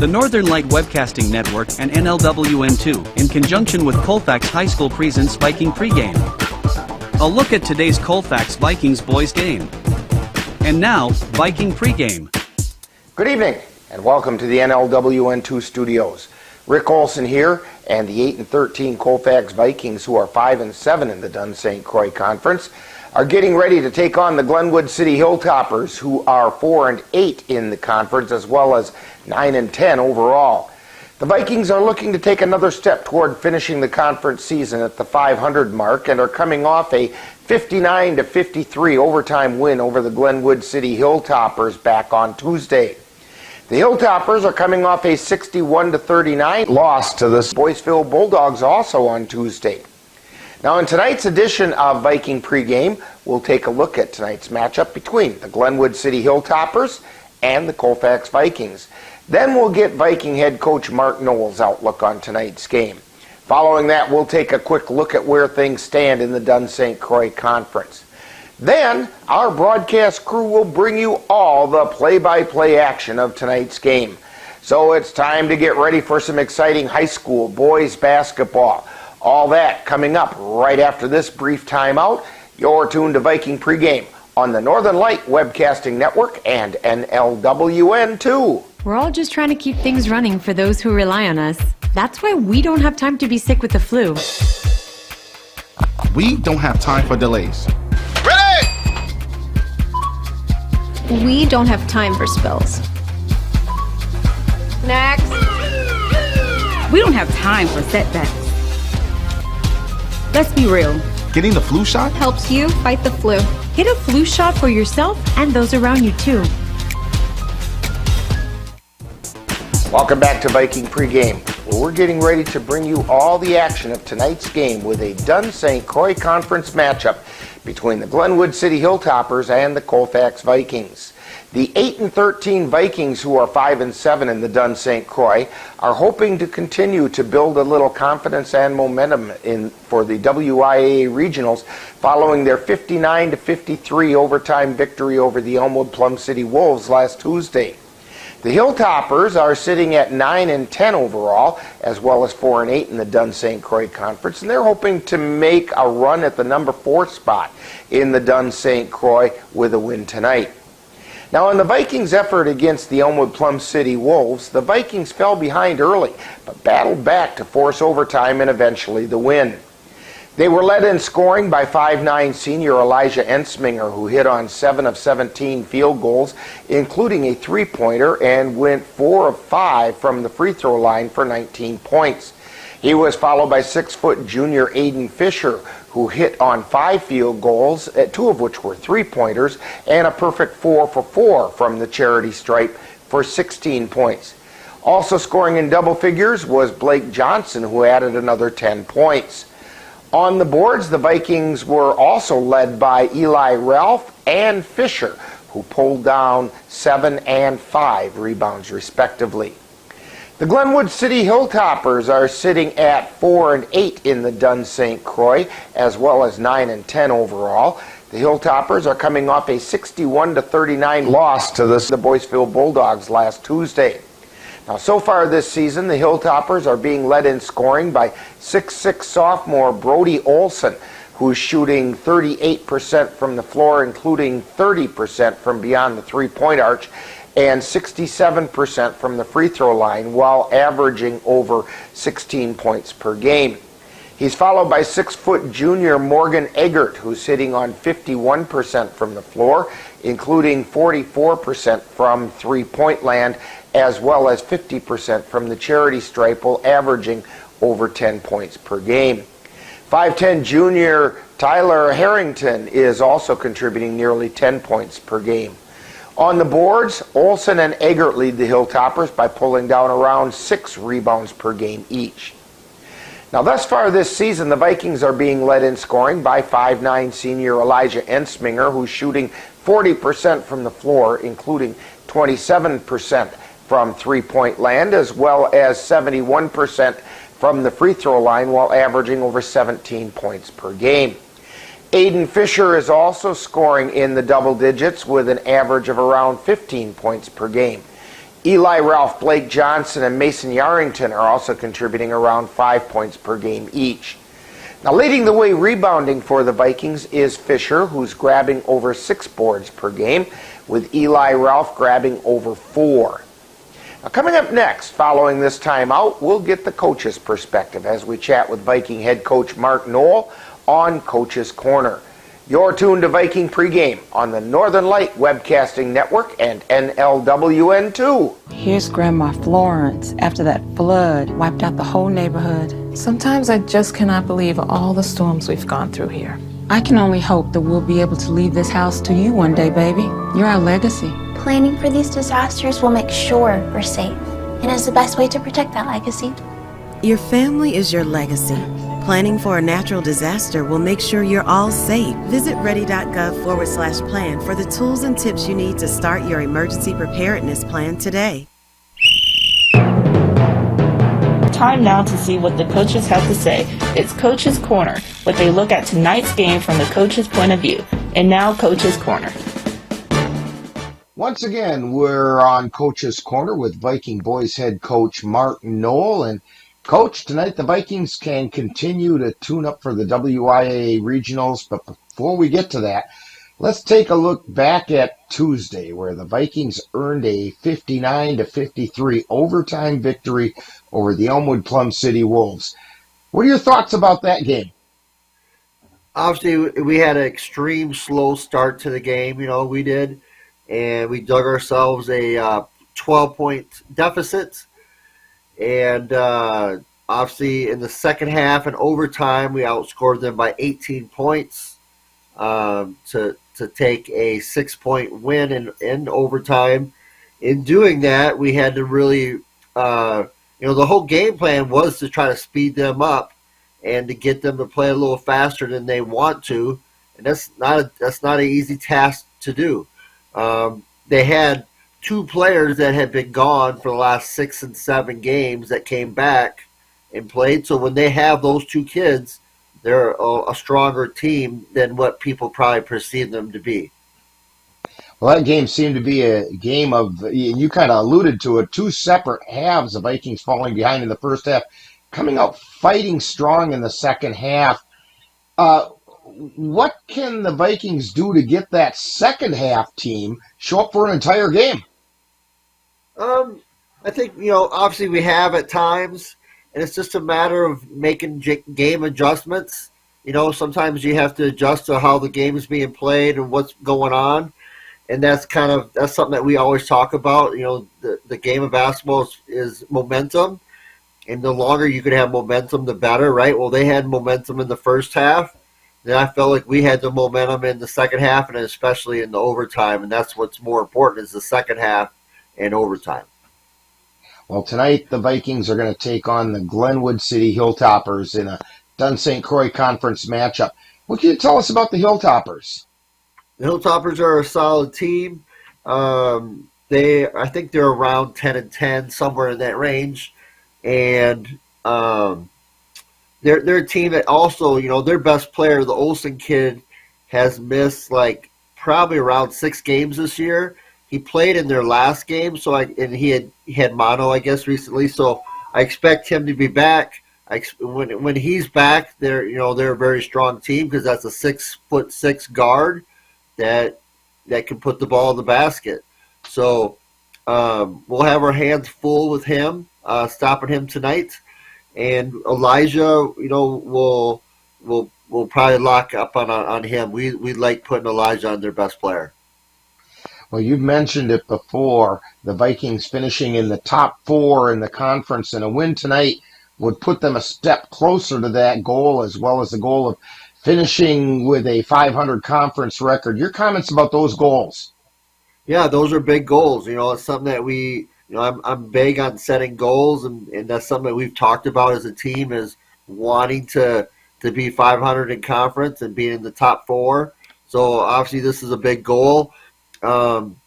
The Northern Light Webcasting Network and NLWN2, in conjunction with Colfax High School, presents Viking pregame. A look at today's Colfax Vikings boys game. And now, Viking pregame. Good evening, and welcome to the NLWN2 studios. Rick Olson here, and the 8-13 Colfax Vikings, who are 5-7 in the Dunn St. Croix Conference, are getting ready to take on the Glenwood City Hilltoppers, who are 4-8 in the conference, as well as 9-10 overall. The Vikings are looking to take another step toward finishing the conference season at the 500 mark and are coming off a 59-53 overtime win over the Glenwood City Hilltoppers back on Tuesday. The Hilltoppers are coming off a 61-39 loss to the Boyceville Bulldogs also on Tuesday. Now, in tonight's edition of Viking Pregame, we'll take a look at tonight's matchup between the Glenwood City Hilltoppers and the Colfax Vikings. Then we'll get Viking head coach Mark Noel's outlook on tonight's game. Following that, we'll take a quick look at where things stand in the Dunn St. Croix Conference. Then, our broadcast crew will bring you all the play-by-play action of tonight's game. So it's time to get ready for some exciting high school boys basketball. All that coming up right after this brief timeout. You're tuned to Viking Pregame on the Northern Light Webcasting Network and NLWN2. We're all just trying to keep things running for those who rely on us. That's why we don't have time to be sick with the flu. We don't have time for delays. Ready! We don't have time for spills. Next. We don't have time for setbacks. Let's be real. Getting the flu shot Helps you fight the flu. Get a flu shot for yourself and those around you too. Welcome back to Viking Pregame, where we're getting ready to bring you all the action of tonight's game with a Dunn St. Croix Conference matchup between the Glenwood City Hilltoppers and the Colfax Vikings. The 8-13 Vikings, who are 5-7 in the Dunn St. Croix, are hoping to continue to build a little confidence and momentum for the WIAA regionals following their 59-53 overtime victory over the Elmwood Plum City Wolves last Tuesday. The Hilltoppers are sitting at 9-10 overall, as well as 4-8 in the Dunn St. Croix Conference, and they're hoping to make a run at the number 4 spot in the Dunn St. Croix with a win tonight. Now, in the Vikings' effort against the Elmwood Plum City Wolves, the Vikings fell behind early, but battled back to force overtime and eventually the win. They were led in scoring by 5'9" senior Elijah Ensminger, who hit on 7 of 17 field goals, including a three-pointer, and went 4 of 5 from the free throw line for 19 points. He was followed by 6' junior Aiden Fisher, who hit on 5 field goals, 2 of which were three-pointers, and a perfect 4 for 4 from the charity stripe for 16 points. Also scoring in double figures was Blake Johnson, who added another 10 points. On the boards, the Vikings were also led by Eli Ralph and Fisher, who pulled down 7 and 5 rebounds respectively. The Glenwood City Hilltoppers are sitting at 4-8 in the Dunn St. Croix, as well as 9-10 overall. The Hilltoppers are coming off a 61-39 loss to the Boyceville Bulldogs last Tuesday. Now, so far this season, the Hilltoppers are being led in scoring by 6'6" sophomore Brody Olson, who's shooting 38% from the floor, including 30% from beyond the three-point arch, and 67% from the free throw line, while averaging over 16 points per game. He's followed by 6' junior Morgan Eggert, who's hitting on 51% from the floor, including 44% from three-point land, as well as 50% from the charity stripe, while averaging over 10 points per game. 5'10" junior Tyler Harrington is also contributing nearly 10 points per game. On the boards, Olson and Eggert lead the Hilltoppers by pulling down around 6 rebounds per game each. Now, thus far this season, the Vikings are being led in scoring by 5'9" senior Elijah Ensminger, who's shooting 40% from the floor, including 27% from three-point land, as well as 71% from the free throw line, while averaging over 17 points per game. Aiden Fisher is also scoring in the double digits with an average of around 15 points per game. Eli Ralph, Blake Johnson, and Mason Yarrington are also contributing around 5 points per game each. Now, leading the way rebounding for the Vikings is Fisher, who's grabbing over 6 boards per game, with Eli Ralph grabbing over 4. Now, coming up next, following this timeout, we'll get the coach's perspective as we chat with Viking head coach Mark Knoll on Coach's Corner. You're tuned to Viking Pregame on the Northern Light Webcasting Network and NLWN2. Here's Grandma Florence after that flood wiped out the whole neighborhood. Sometimes I just cannot believe all the storms we've gone through here. I can only hope that we'll be able to leave this house to you one day, baby. You're our legacy. Planning for these disasters will make sure we're safe, and is the best way to protect that legacy. Your family is your legacy. Planning for a natural disaster will make sure you're all safe. Visit ready.gov/plan for the tools and tips you need to start your emergency preparedness plan today. Time now to see what the coaches have to say. It's Coach's Corner, with a look at tonight's game from the coach's point of view. And now, Coach's Corner. Once again, we're on Coach's Corner with Viking boys head coach Mark Knoll. And Coach, tonight the Vikings can continue to tune up for the WIAA regionals, but before we get to that, let's take a look back at Tuesday, where the Vikings earned a 59-53 overtime victory over the Elmwood Plum City Wolves. What are your thoughts about that game? Obviously, we had an extreme slow start to the game, we did, and we dug ourselves a 12-point deficit. And obviously, in the second half and overtime, we outscored them by 18 points to take a 6-point win in overtime. In doing that, we had to really, the whole game plan was to try to speed them up and to get them to play a little faster than they want to. And that's not an easy task to do. They had 2 players that had been gone for the last 6 and 7 games that came back and played. So when they have those 2 kids, they're a stronger team than what people probably perceive them to be. Well, that game seemed to be a game of, you kind of alluded to it, 2 separate halves, the Vikings falling behind in the first half, coming out fighting strong in the second half. What can the Vikings do to get that second half team show up for an entire game? I think, obviously we have at times, and it's just a matter of making game adjustments. Sometimes you have to adjust to how the game is being played and what's going on. And that's something that we always talk about. The game of basketball is momentum. And the longer you can have momentum, the better, right? Well, they had momentum in the first half. Then I felt like we had the momentum in the second half, and especially in the overtime. And that's what's more important, is the second half and overtime. Well, tonight the Vikings are going to take on the Glenwood City Hilltoppers in a Dunn St. Croix Conference matchup. What can you tell us about the Hilltoppers? The Hilltoppers are a solid team. I think they're around 10-10, somewhere in that range. And they're a team that also, their best player, the Olsen kid, has missed probably around 6 games this year. He played in their last game, and he had mono, I guess, recently. So I expect him to be back. When he's back, they're a very strong team, because that's a 6'6" guard that can put the ball in the basket. So we'll have our hands full with him, stopping him tonight. And Elijah, we'll probably lock up on him. We like putting Elijah on their best player. Well, you've mentioned it before, the Vikings finishing in the top 4 in the conference, and a win tonight would put them a step closer to that goal, as well as the goal of finishing with a 500 conference record. Your comments about those goals? Yeah, those are big goals. It's something that I'm big on setting goals, and that's something that we've talked about as a team, is wanting to be 500 in conference and being in the top 4. So obviously this is a big goal.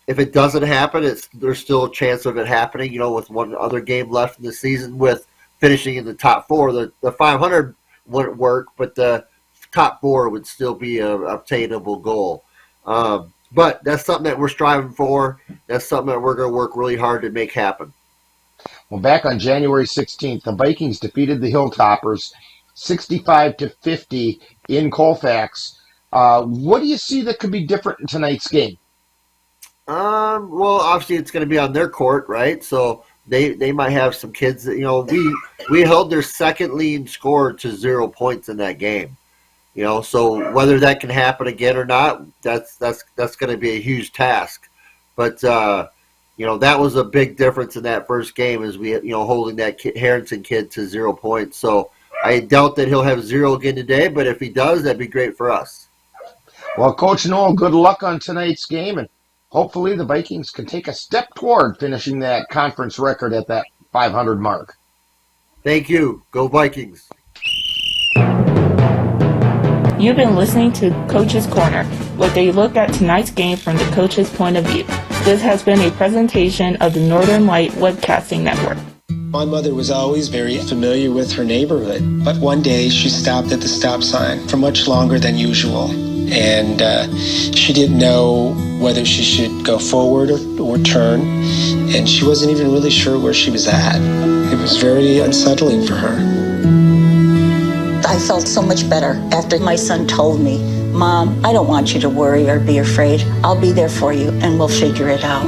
If it doesn't happen, there's still a chance of it happening, with one other game left in the season, with finishing in the top 4. The 500 wouldn't work, but the top 4 would still be an obtainable goal. But that's something that we're striving for. That's something that we're going to work really hard to make happen. Well, back on January 16th, the Vikings defeated the Hilltoppers 65-50 in Colfax. What do you see that could be different in tonight's game? Well, obviously it's going to be on their court, right? So they might have some kids that, we held their second leading scorer to 0 points in that game. So whether that can happen again or not, that's going to be a huge task. But that was a big difference in that first game, is we holding that Harrington kid to 0 points. So I doubt that he'll have 0 again today, but if he does, that'd be great for us. Well, Coach Noel, good luck on tonight's game, and hopefully the Vikings can take a step toward finishing that conference record at that 500 mark. Thank you. Go Vikings. You've been listening to Coach's Corner, where they look at tonight's game from the coach's point of view. This has been a presentation of the Northern Light Webcasting Network. My mother was always very familiar with her neighborhood, but one day she stopped at the stop sign for much longer than usual, and she didn't know whether she should go forward or turn, and she wasn't even really sure where she was at. It was very unsettling for her. I felt so much better after my son told me, "Mom, I don't want you to worry or be afraid. I'll be there for you and we'll figure it out."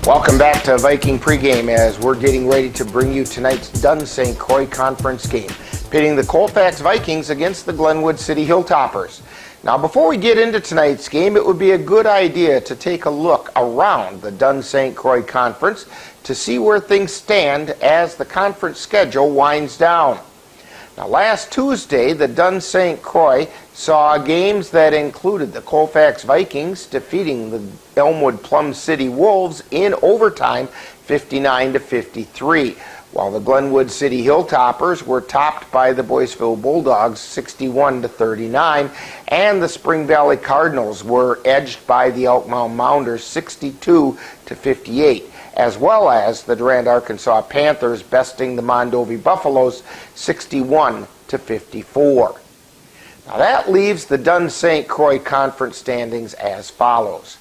Welcome back to Viking Pregame, as we're getting ready to bring you tonight's Dunn St. Croix Conference game, pitting the Colfax Vikings against the Glenwood City Hilltoppers. Now, before we get into tonight's game, it would be a good idea to take a look around the Dunn St. Croix Conference to see where things stand as the conference schedule winds down. Now, last Tuesday, the Dunn St. Croix saw games that included the Colfax Vikings defeating the Elmwood Plum City Wolves in overtime 59-53, while the Glenwood City Hilltoppers were topped by the Boyceville Bulldogs 61-39, and the Spring Valley Cardinals were edged by the Elk Mound Mounders 62-58. As well as the Durand, Arkansas Panthers besting the Mondovi Buffaloes 61-54. Now that leaves the Dunn St. Croix Conference standings as follows.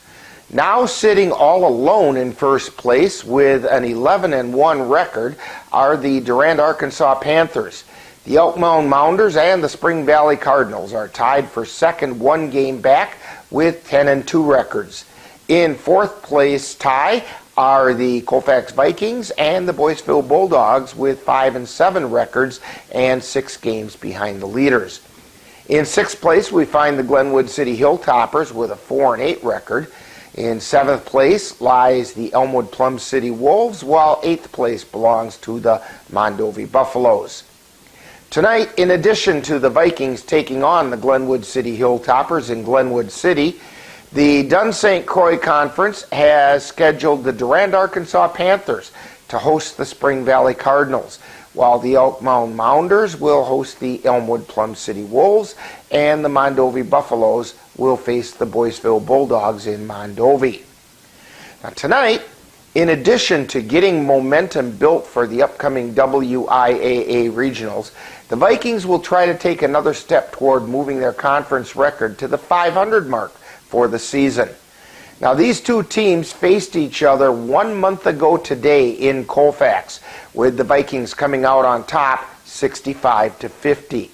Now sitting all alone in first place with an 11-1 record are the Durand, Arkansas Panthers. The Elk Mound Mounders and the Spring Valley Cardinals are tied for second, one game back with 10-2 records. In fourth place tie are the Colfax Vikings and the Boyceville Bulldogs with 5-7 records and 6 games behind the leaders. In sixth place, we find the Glenwood City Hilltoppers with a 4-8 record. In seventh place lies the Elmwood Plum City Wolves, while eighth place belongs to the Mondovi Buffaloes. Tonight, in addition to the Vikings taking on the Glenwood City Hilltoppers in Glenwood City, the Dunn St. Croix Conference has scheduled the Durand, Arkansas Panthers to host the Spring Valley Cardinals, while the Elk Mound Mounders will host the Elmwood Plum City Wolves, and the Mondovi Buffaloes will face the Boyceville Bulldogs in Mondovi. Now tonight, in addition to getting momentum built for the upcoming WIAA regionals, the Vikings will try to take another step toward moving their conference record to the 500 mark for the season. Now, these two teams faced each other 1 month ago today in Colfax, with the Vikings coming out on top 65-50.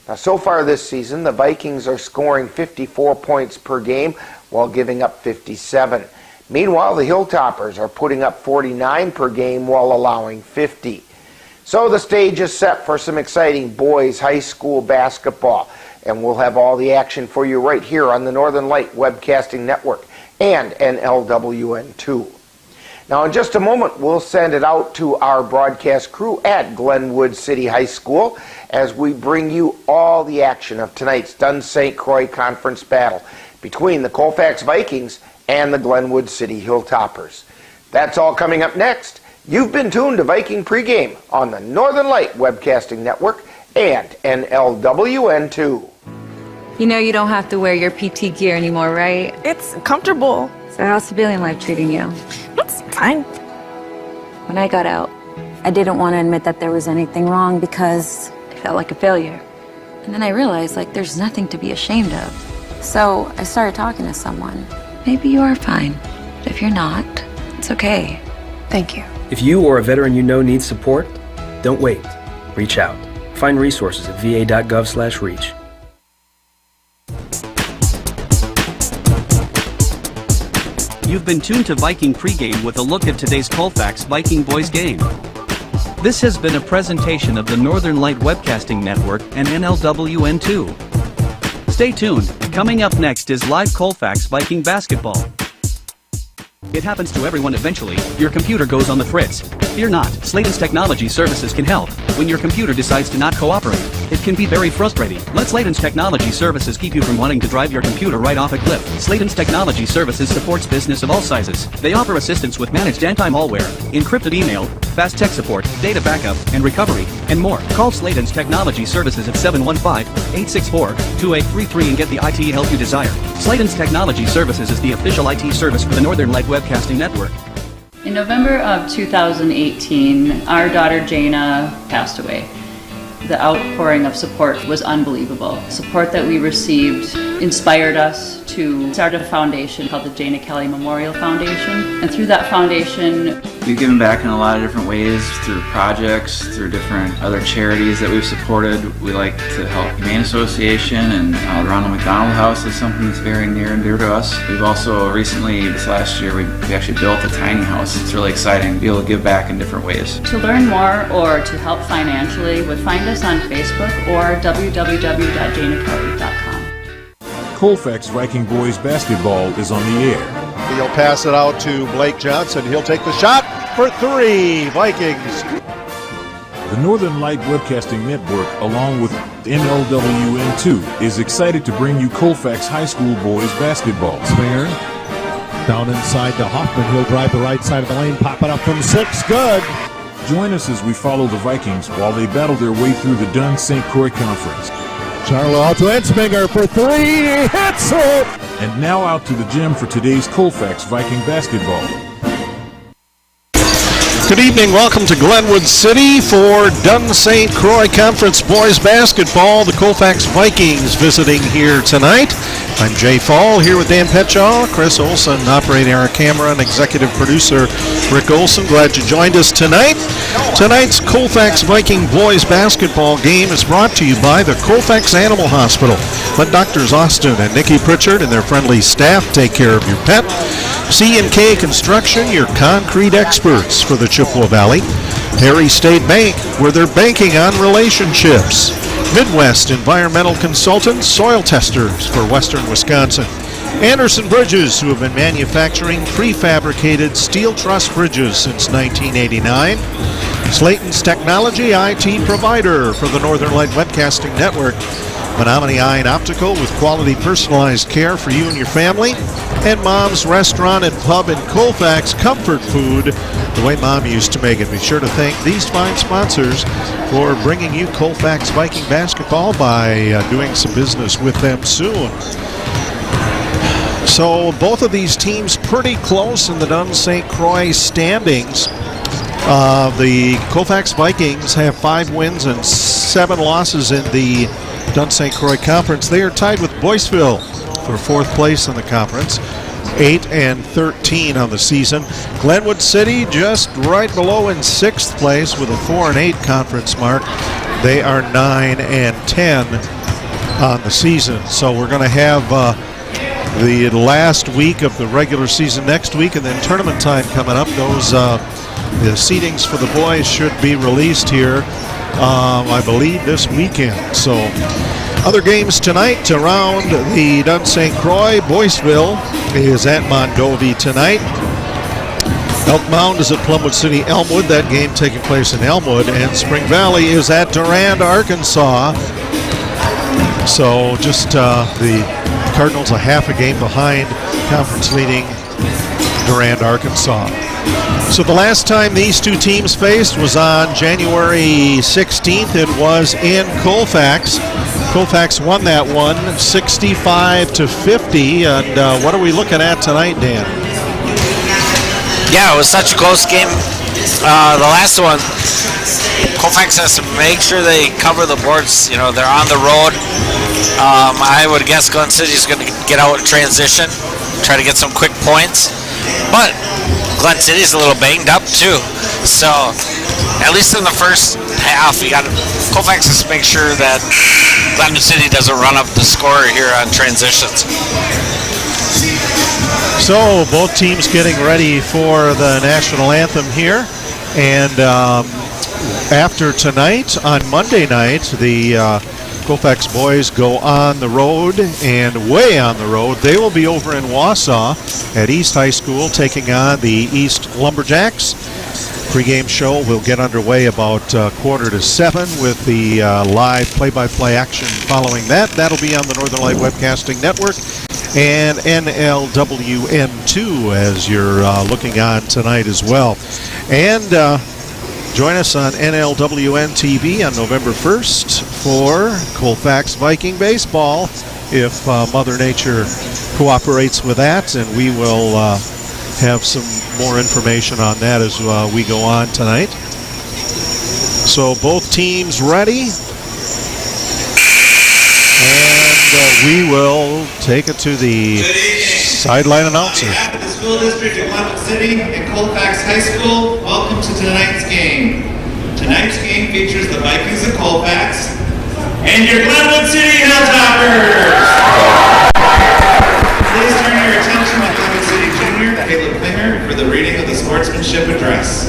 Now, so far this season, the Vikings are scoring 54 points per game while giving up 57. Meanwhile, the Hilltoppers are putting up 49 per game while allowing 50. So the stage is set for some exciting boys high school basketball, and we'll have all the action for you right here on the Northern Light Webcasting Network and NLWN 2. Now, in just a moment, we'll send it out to our broadcast crew at Glenwood City High School as we bring you all the action of tonight's Dunn St. Croix Conference battle between the Colfax Vikings and the Glenwood City Hilltoppers. That's all coming up next. You've been tuned to Viking Pregame on the Northern Light Webcasting Network and NLWN 2. You know you don't have to wear your PT gear anymore, right? It's comfortable. So how's civilian life treating you? It's fine. When I got out, I didn't want to admit that there was anything wrong because I felt like a failure. And then I realized, there's nothing to be ashamed of. So I started talking to someone. Maybe you are fine, but if you're not, it's okay. Thank you. If you or a veteran you know needs support, don't wait. Reach out. Find resources at va.gov/reach. You've been tuned to Viking Pregame with a look at today's Colfax Viking Boys game. This has been a presentation of the Northern Light Webcasting Network and NLWN2. Stay tuned. Coming up next is live Colfax Viking basketball. It happens to everyone eventually. Your computer goes on the fritz. Fear not, Slayton's Technology Services can help. When your computer decides to not cooperate, it can be very frustrating. Let Slayton's Technology Services keep you from wanting to drive your computer right off a cliff. Slayton's Technology Services supports business of all sizes. They offer assistance with managed anti-malware, encrypted email, fast tech support, data backup, and recovery, and more. Call Slayton's Technology Services at 715-864-2833 and get the IT help you desire. Slayton's Technology Services is the official IT service for the Northern Light Webcasting Network. In November of 2018, our daughter Jana passed away. The outpouring of support was unbelievable. Support that we received inspired us to start a foundation called the Jana Kelly Memorial Foundation. And through that foundation, we've given back in a lot of different ways, through projects, through different other charities that we've supported. We like to help Humane Association, and the Ronald McDonald House is something that's very near and dear to us. We've also recently, this last year, we actually built a tiny house. It's really exciting to be able to give back in different ways. To learn more or to help financially, would find us on Facebook or www.janakelly.com. Colfax Viking Boys Basketball is on the air. He'll pass it out to Blake Johnson. He'll take the shot for three. Vikings. The Northern Light Webcasting Network, along with NLWN2, is excited to bring you Colfax High School Boys Basketball. Swinger down inside to Hoffman. He'll drive the right side of the lane, pop it up from 6. Good. Join us as we follow the Vikings while they battle their way through the Dunn St. Croix Conference. Charlo out to Ensminger for 3. He hits it! And now out to the gym for today's Colfax Viking basketball. Good evening. Welcome to Glenwood City for Dunn St. Croix Conference Boys Basketball. The Colfax Vikings visiting here tonight. I'm Jay Fall here with Dan Petshaw, Chris Olson operating our camera, and executive producer Rick Olson. Glad you joined us tonight. Tonight's Colfax Viking Boys Basketball game is brought to you by the Colfax Animal Hospital. Let Drs. Austin and Nikki Pritchard and their friendly staff take care of your pet. C&K Construction, your concrete experts for the Chippewa Valley. Perry State Bank, where they're banking on relationships. Midwest Environmental Consultants, soil testers for Western Wisconsin. Anderson Bridges, who have been manufacturing prefabricated steel truss bridges since 1989. Slayton's Technology, IT provider for the Northern Light Webcasting Network. Menominee Eye and Optical, with quality personalized care for you and your family. And Mom's Restaurant and Pub in Colfax, comfort food the way Mom used to make it. Be sure to thank these fine sponsors for bringing you Colfax Viking basketball by doing some business with them soon. So both of these teams pretty close in the Dunn St. Croix standings. The Colfax Vikings have 5 wins and 7 losses in the Dunn St. Croix Conference. They are tied with Boyceville for 4th place in the conference, 8-13 on the season. Glenwood City just right below in 6th place with a 4-8 conference mark. They are 9-10 on the season. So we're going to have the last week of the regular season next week, and then tournament time coming up. Those the seedings for the boys should be released here, I believe, this weekend. So other games tonight around the Dunn St. Croix. Boyceville is at Mondovi tonight. Elk Mound is at Plumwood City Elmwood. That game taking place in Elmwood. And Spring Valley is at Durand, Arkansas. So just the Cardinals a half a game behind conference leading Durand, Arkansas. So the last time these two teams faced was on January 16th. It was in Colfax. Colfax won that one 65-50. And what are we looking at tonight, Dan? Yeah, it was such a close game. The last one, Colfax has to make sure they cover the boards. They're on the road. I would guess Glen City is going to get out in transition, try to get some quick points. But Glen City's a little banged up too. So at least in the first half, Colfax has to make sure that Glenwood City doesn't run up the score here on transitions. So both teams getting ready for the national anthem here. And after tonight, on Monday night, the Colfax boys go on the road, and way on the road. They will be over in Wausau at East High School taking on the East Lumberjacks. Pre-game show will get underway about 6:45 with the live play-by-play action following that. That'll be on the Northern Light Webcasting Network and NLWN2 as you're looking on tonight as well. And join us on NLWN TV on November 1st for Colfax Viking Baseball if Mother Nature cooperates with that, and we will have some more information on that as we go on tonight. So both teams ready, and we will take it to the sideline announcer. On behalf of the School District of Glenwood City and Colfax High School, welcome to tonight's game. Tonight's game features the Vikings of Colfax and your Glenwood City Hilltoppers. Please turn your attention to Glenwood City Junior Caleb Klinger for the reading of the sportsmanship address.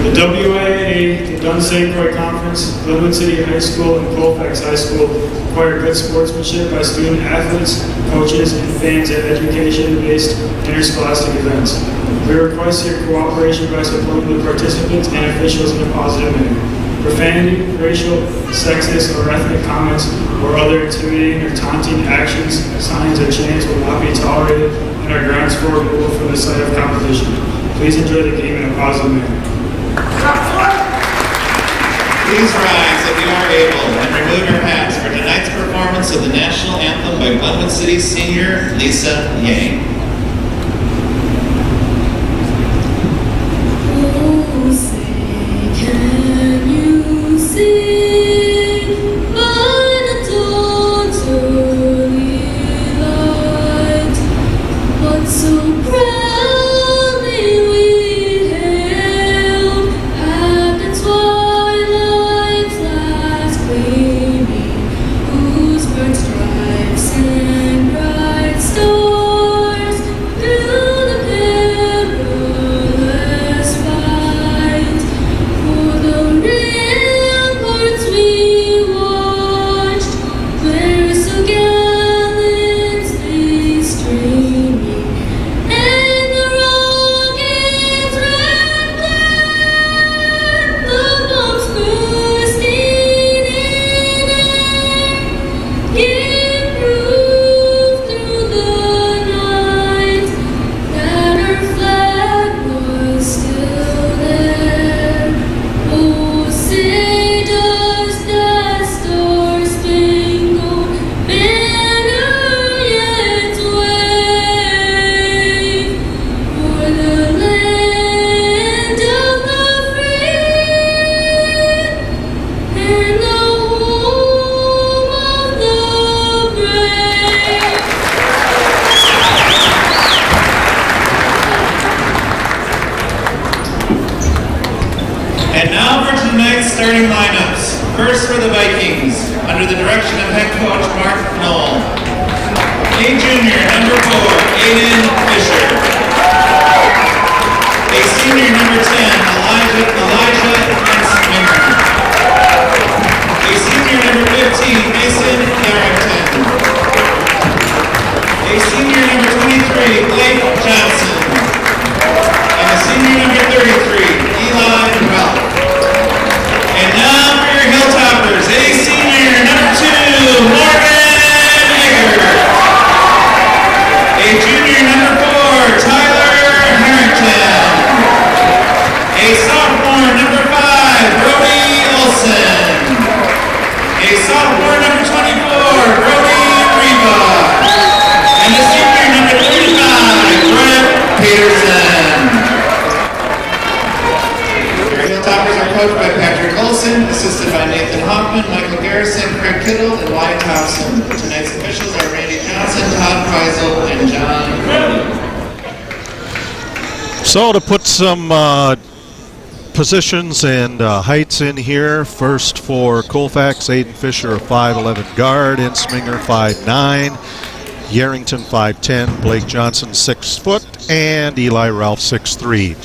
The WIAA, the Dunn St. Croix Conference, Glenwood City High School, and Colfax High School require good sportsmanship by student athletes, coaches, and fans at education-based interscholastic events. We request your cooperation by supporting the participants and officials in a positive manner. Profanity, racial, sexist, or ethnic comments, or other intimidating or taunting actions, signs, or chants will not be tolerated and are grounds for removal from the site of competition. Please enjoy the game in a positive manner. Please rise if you are able and remove your hats for tonight's performance of the national anthem by Glenwood City senior Lisa Yang. Starting lineups. First for the Vikings, under the direction of head coach Mark Knoll. A junior, number 4, Aiden Fisher. A senior, number 10, Elijah Prince-Winger. A senior, number 15, Mason Carrington. A senior, number 23, Blake Johnson. And a senior, number 33, Eli Ralph. And now for your Hilltoppers, a senior, number 2, Morgan Egger. A junior, number 4, Tyler Harrington. A sophomore, number 5, coached by Patrick Olson, assisted by Nathan Hoffman, Michael Garrison, Craig Kittle, and Wyatt Thompson. Tonight's officials are Randy Johnson, Todd Feisel, and John Brody. So to put some positions and heights in here, first for Colfax, Aiden Fisher, a 5'11 guard, Ensminger 5'9", Yarrington 5'10", Blake Johnson 6 foot, and Eli Ralph 6'3".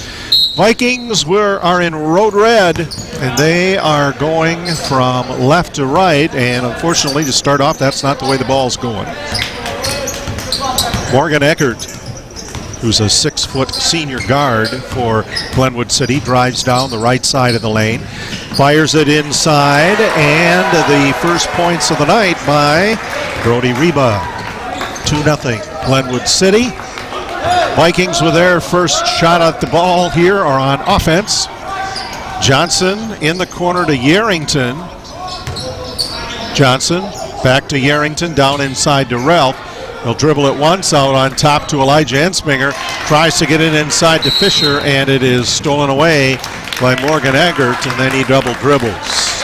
Vikings are in road red, and they are going from left to right, and unfortunately to start off, that's not the way the ball's going. Morgan Eckert, who's a 6 foot senior guard for Glenwood City, drives down the right side of the lane, fires it inside, and the first points of the night by Brody Reba. 2-0 Glenwood City. Vikings with their first shot at the ball here are on offense. Johnson in the corner to Yarrington. Johnson back to Yarrington, down inside to Ralph. He'll dribble it once, out on top to Elijah Ensminger. Tries to get it inside to Fisher, and it is stolen away by Morgan Eggert, and then he double dribbles.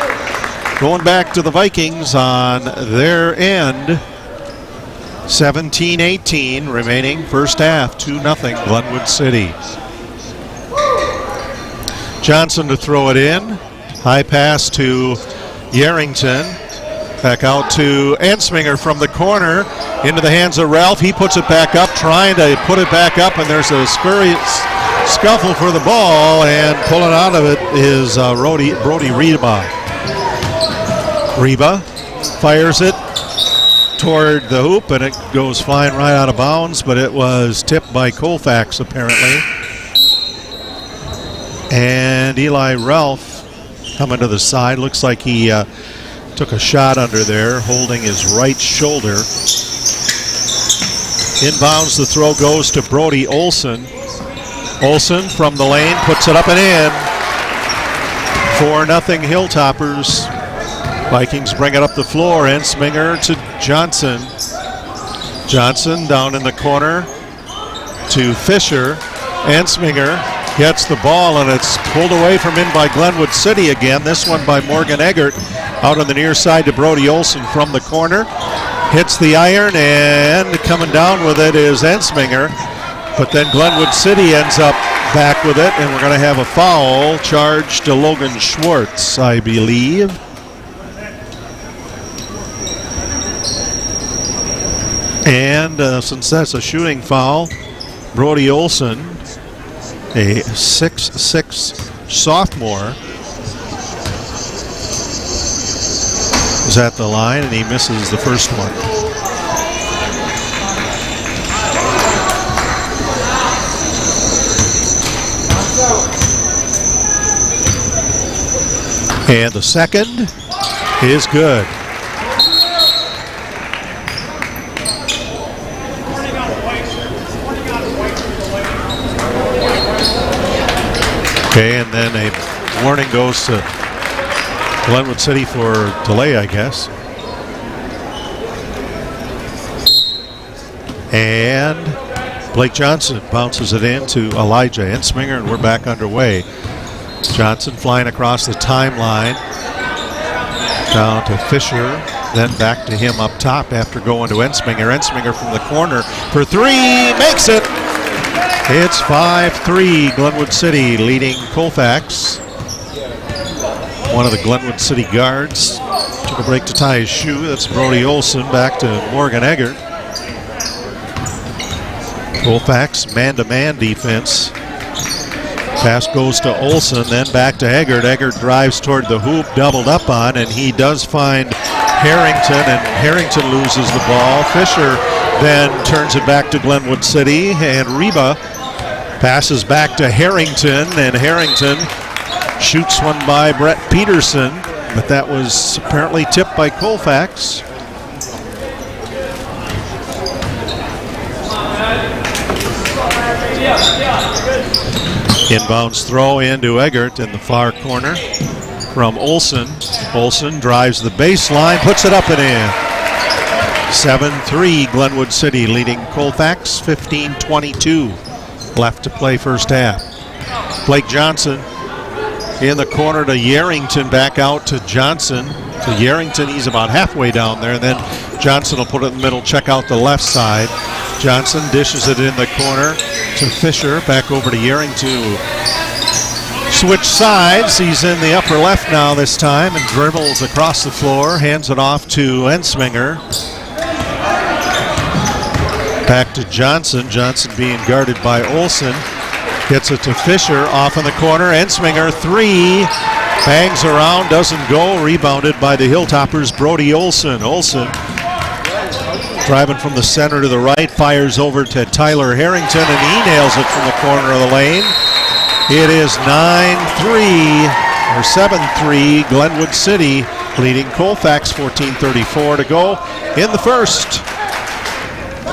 Going back to the Vikings on their end. 17-18 remaining first half, 2-0 Glenwood City. Johnson to throw it in. High pass to Yarrington. Back out to Ensminger from the corner. Into the hands of Ralph. He puts it back up, trying to put it back up, and there's a scuffle for the ball, and pulling out of it is Brody Reba. Reba fires it toward the hoop, and it goes flying right out of bounds, but it was tipped by Colfax apparently. And Eli Ralph coming to the side. Looks like he took a shot under there, holding his right shoulder. Inbounds, the throw goes to Brody Olson. Olson from the lane puts it up and in. 4-0 Hilltoppers. Vikings bring it up the floor. Ensminger to Johnson. Johnson down in the corner to Fisher. Ensminger gets the ball, and it's pulled away from him by Glenwood City again. This one by Morgan Eggert out on the near side to Brody Olson from the corner. Hits the iron, and coming down with it is Ensminger. But then Glenwood City ends up back with it, and we're going to have a foul charged to Logan Schwartz, I believe. And since that's a shooting foul, Brody Olson, a 6'6" sophomore, is at the line, and he misses the first one. And the second is good. Okay, and then a warning goes to Glenwood City for delay, I guess. And Blake Johnson bounces it in to Elijah Ensminger, and we're back underway. Johnson flying across the timeline down to Fisher, then back to him up top after going to Ensminger. Ensminger from the corner for three, makes it. It's 5-3 Glenwood City leading Colfax. One of the Glenwood City guards took a break to tie his shoe. That's Brody Olson. Back to Morgan Eggert. Colfax man-to-man defense. Pass goes to Olson, then back to Eggert. Eggert drives toward the hoop, doubled up on, and he does find Harrington, and Harrington loses the ball. Fisher then turns it back to Glenwood City, and Reba passes back to Harrington, and Harrington shoots one by Brett Peterson, but that was apparently tipped by Colfax. Inbounds throw into Eggert in the far corner from Olson. Olson drives the baseline, puts it up and in. 7-3 Glenwood City leading Colfax, 15-22 left to play first half. Blake Johnson In the corner to Yarrington, back out to Johnson. To Yarrington, he's about halfway down there. And then Johnson will put it in the middle, check out the left side. Johnson dishes it in the corner to Fisher, back over to Yarrington. Switch sides, he's in the upper left now this time and dribbles across the floor, hands it off to Ensminger. Back to Johnson, Johnson being guarded by Olson. Gets it to Fisher, off in the corner, Ensminger, three, bangs around, doesn't go, rebounded by the Hilltoppers, Brody Olson. Olson driving from the center to the right, fires over to Tyler Harrington, and he nails it from the corner of the lane. It is 9-3, or 7-3, Glenwood City leading Colfax, 14:34 to go in the first.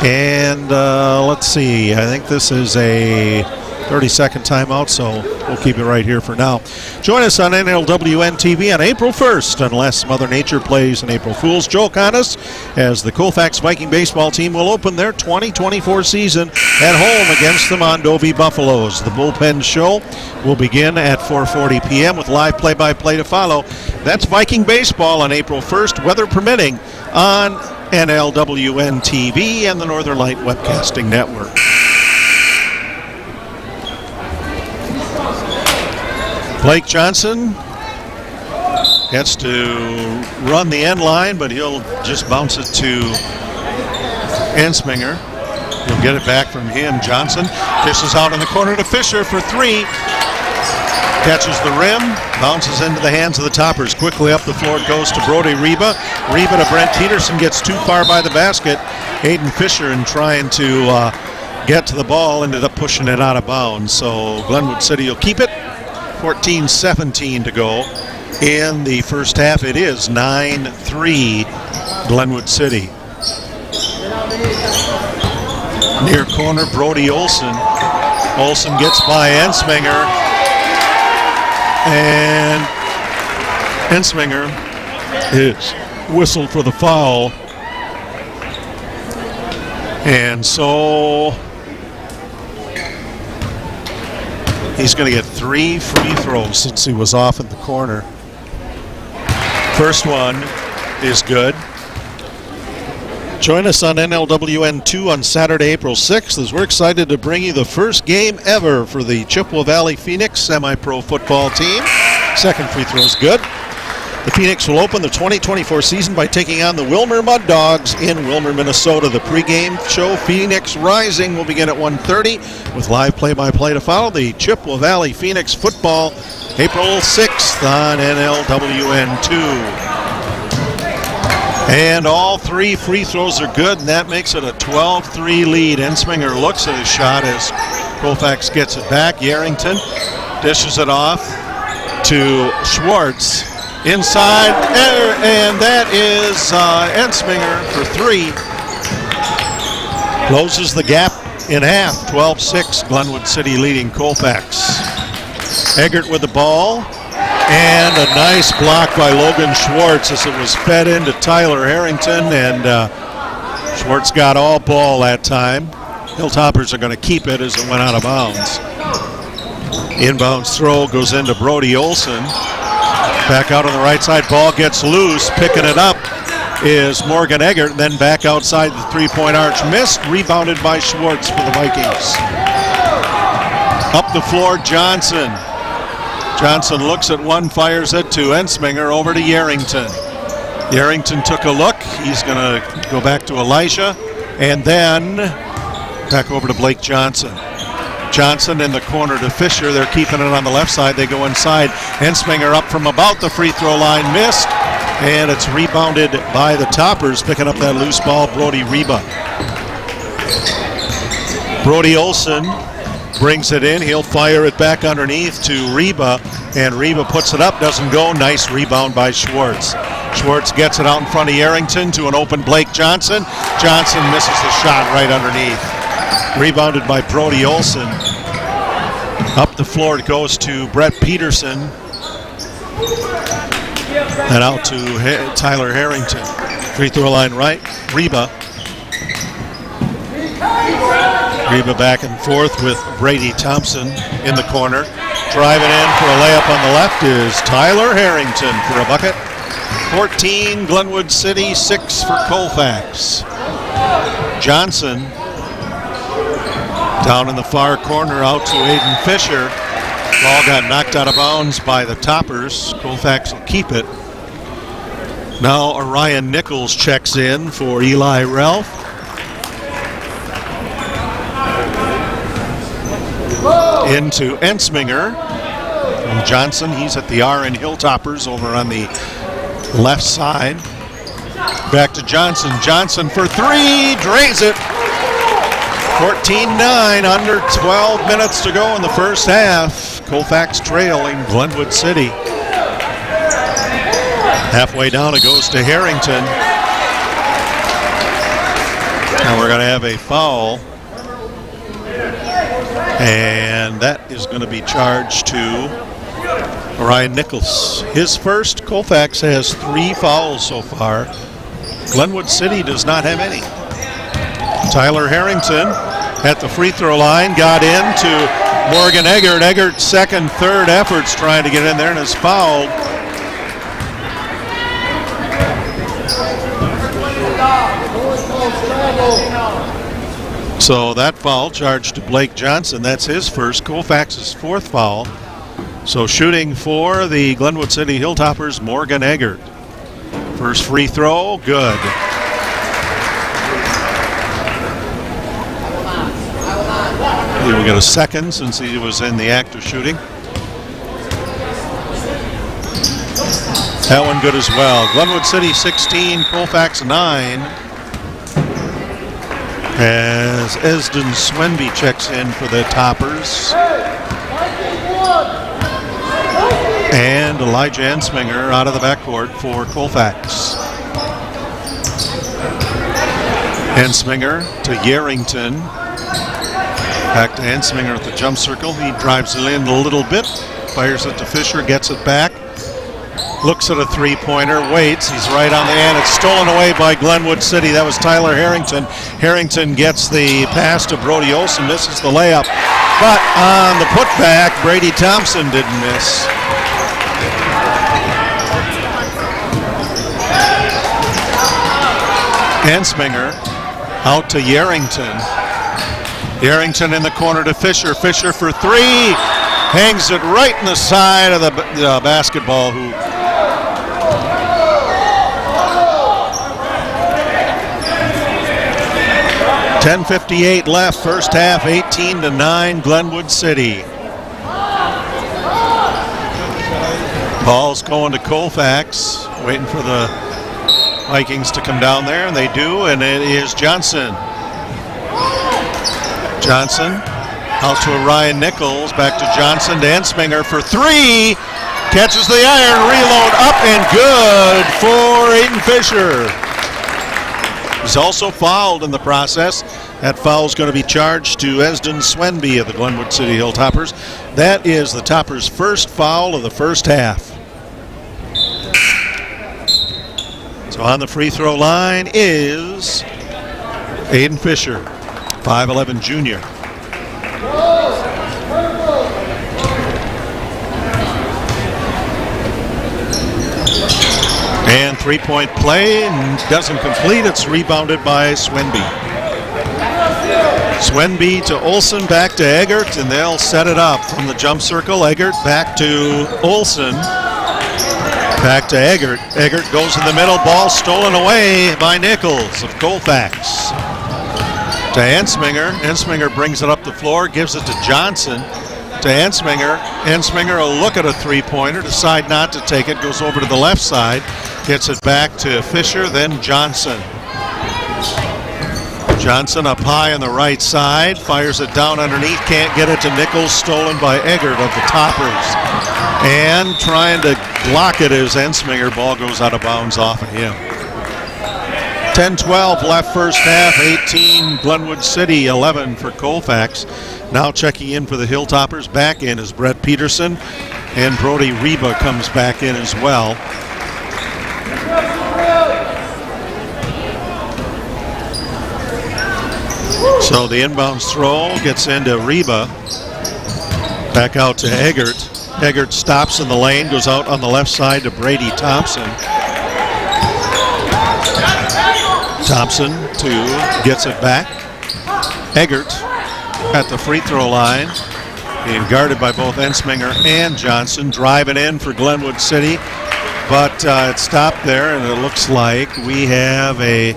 And let's see, I think this is a 30-second timeout, so we'll keep it right here for now. Join us on NLWN TV on April 1st, unless Mother Nature plays an April Fool's joke on us, as the Colfax Viking baseball team will open their 2024 season at home against the Mondovi Buffaloes. The Bullpen Show will begin at 4:40 p.m. with live play-by-play to follow. That's Viking baseball on April 1st, weather permitting, on NLWN TV and the Northern Light Webcasting Network. Blake Johnson gets to run the end line, but he'll just bounce it to Ensminger. He'll get it back from him. Johnson dishes out in the corner to Fisher for three. Catches the rim, bounces into the hands of the Toppers. Quickly up the floor it goes to Brody Reba. Reba to Brent Peterson, gets too far by the basket. Aiden Fisher, in trying to get to the ball, ended up pushing it out of bounds. So Glenwood City will keep it. 14:17 to go in the first half. It is 9-3 Glenwood City. Near corner, Brody Olson. Olson gets by Ensminger. And Ensminger is whistled for the foul. And so he's going to get 3 free throws since he was off in the corner. First one is good. Join us on NLWN2 on Saturday, April 6th, as we're excited to bring you the first game ever for the Chippewa Valley Phoenix semi-pro football team. Second free throw is good. The Phoenix will open the 2024 season by taking on the Wilmer Mud Dogs in Wilmer, Minnesota. The pregame show, Phoenix Rising, will begin at 1:30 with live play-by-play to follow. The Chippewa Valley Phoenix football, April 6th on NLWN2. And all 3 free throws are good, and that makes it a 12-3 lead. Ensminger looks at his shot as Colfax gets it back. Yarrington dishes it off to Schwartz. Inside, and that is Ensminger for 3. Closes the gap in half, 12-6, Glenwood City leading Colfax. Eggert with the ball, and a nice block by Logan Schwartz as it was fed into Tyler Harrington, and Schwartz got all ball that time. Hilltoppers are going to keep it as it went out of bounds. Inbounds throw goes into Brody Olson. Back out on the right side, ball gets loose. Picking it up is Morgan Eggert. Then back outside the three-point arch, missed. Rebounded by Schwartz for the Vikings. Up the floor, Johnson. Johnson looks at one, fires it to Ensminger, over to Yarrington. Yarrington took a look. He's going to go back to Elijah. And then back over to Blake Johnson. Johnson in the corner to Fisher. They're keeping it on the left side. They go inside. Ensminger up from about the free throw line. Missed. And it's rebounded by the Toppers. Picking up that loose ball, Brody Reba. Brody Olson brings it in. He'll fire it back underneath to Reba. And Reba puts it up. Doesn't go. Nice rebound by Schwartz. Schwartz gets it out in front of Yarrington to an open Blake Johnson. Johnson misses the shot right underneath. Rebounded by Brody Olson. Up the floor it goes to Brett Peterson. And out to Tyler Harrington. Free throw line right. Reba. Reba back and forth with Brady Thompson in the corner. Driving in for a layup on the left is Tyler Harrington for a bucket. 14 Glenwood City, 6 for Colfax. Johnson down in the far corner out to Aiden Fisher. Ball got knocked out of bounds by the Toppers. Colfax will keep it. Now Orion Nichols checks in for Eli Ralph. Into Ensminger. And Johnson, he's at the RN Hilltoppers over on the left side. Back to Johnson. Johnson for three. Drains it. 14-9, under 12 minutes to go in the first half. Colfax trailing Glenwood City. Halfway down it goes to Harrington. Now we're going to have a foul. And that is going to be charged to Orion Nichols. His first. Colfax has 3 fouls so far. Glenwood City does not have any. Tyler Harrington at the free throw line, got into Morgan Eggert. Eggert's second, third efforts trying to get in there and is fouled. So that foul charged to Blake Johnson. That's his first. Colfax's 4th foul. So shooting for the Glenwood City Hilltoppers, Morgan Eggert. First free throw, good. He will get a second since he was in the act of shooting. That one good as well. Glenwood City 16, Colfax 9. As Esden Swenby checks in for the Toppers. And Elijah Ensminger out of the backcourt for Colfax. Ensminger to Yarrington. Back to Ensminger at the jump circle. He drives it in a little bit. Fires it to Fisher, gets it back. Looks at a three-pointer, waits. He's right on the end. It's stolen away by Glenwood City. That was Tyler Harrington. Harrington gets the pass to Brody Olson, misses the layup. But on the putback, Brady Thompson didn't miss. Ensminger out to Yarrington. Yarrington in the corner to Fisher. Fisher for three. Hangs it right in the side of the basketball hoop. .10:58 left, first half, 18-9, Glenwood City. Ball's going to Colfax, waiting for the Vikings to come down there, and they do, and it is Johnson. Johnson out to Orion Nichols, back to Johnson to Ensminger for three. Catches the iron, reload up and good for Aiden Fisher. He's also fouled in the process. That foul's going to be charged to Esden Swenby of the Glenwood City Hilltoppers. That is the Toppers' first foul of the first half. So on the free throw line is Aiden Fisher, 5'11" junior. And three-point play doesn't complete. It's rebounded by Swenby. Swenby to Olson, back to Eggert, and they'll set it up from the jump circle. Eggert back to Olson. Back to Eggert. Eggert goes in the middle. Ball stolen away by Nichols of Colfax. To Ensminger. Ensminger brings it up the floor, gives it to Johnson. To Ensminger. Ensminger will look at a three-pointer, decide not to take it, goes over to the left side, gets it back to Fisher, then Johnson. Johnson up high on the right side, fires it down underneath, can't get it to Nichols, stolen by Eggert of the Toppers. And trying to block it is Ensminger, ball goes out of bounds off of him. 10-12 left first half, 18 Glenwood City, 11 for Colfax. Now checking in for the Hilltoppers, back in is Brett Peterson, and Brody Reba comes back in as well. So the inbounds throw gets into Reba. Back out to Eggert. Eggert stops in the lane, goes out on the left side to Brady Thompson. Thompson gets it back. Eggert at the free throw line, being guarded by both Ensminger and Johnson, driving in for Glenwood City, but it stopped there, and it looks like we have a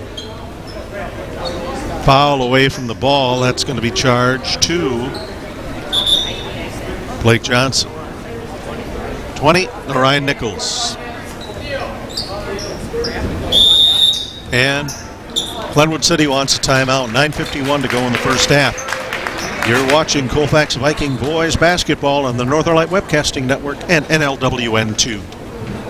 foul away from the ball. That's going to be charged to Blake Johnson. 20, Ryan Nichols. And Glenwood City wants a timeout. 9:51 to go in the first half. You're watching Colfax Viking Boys Basketball on the Northern Light Webcasting Network and NLWN2.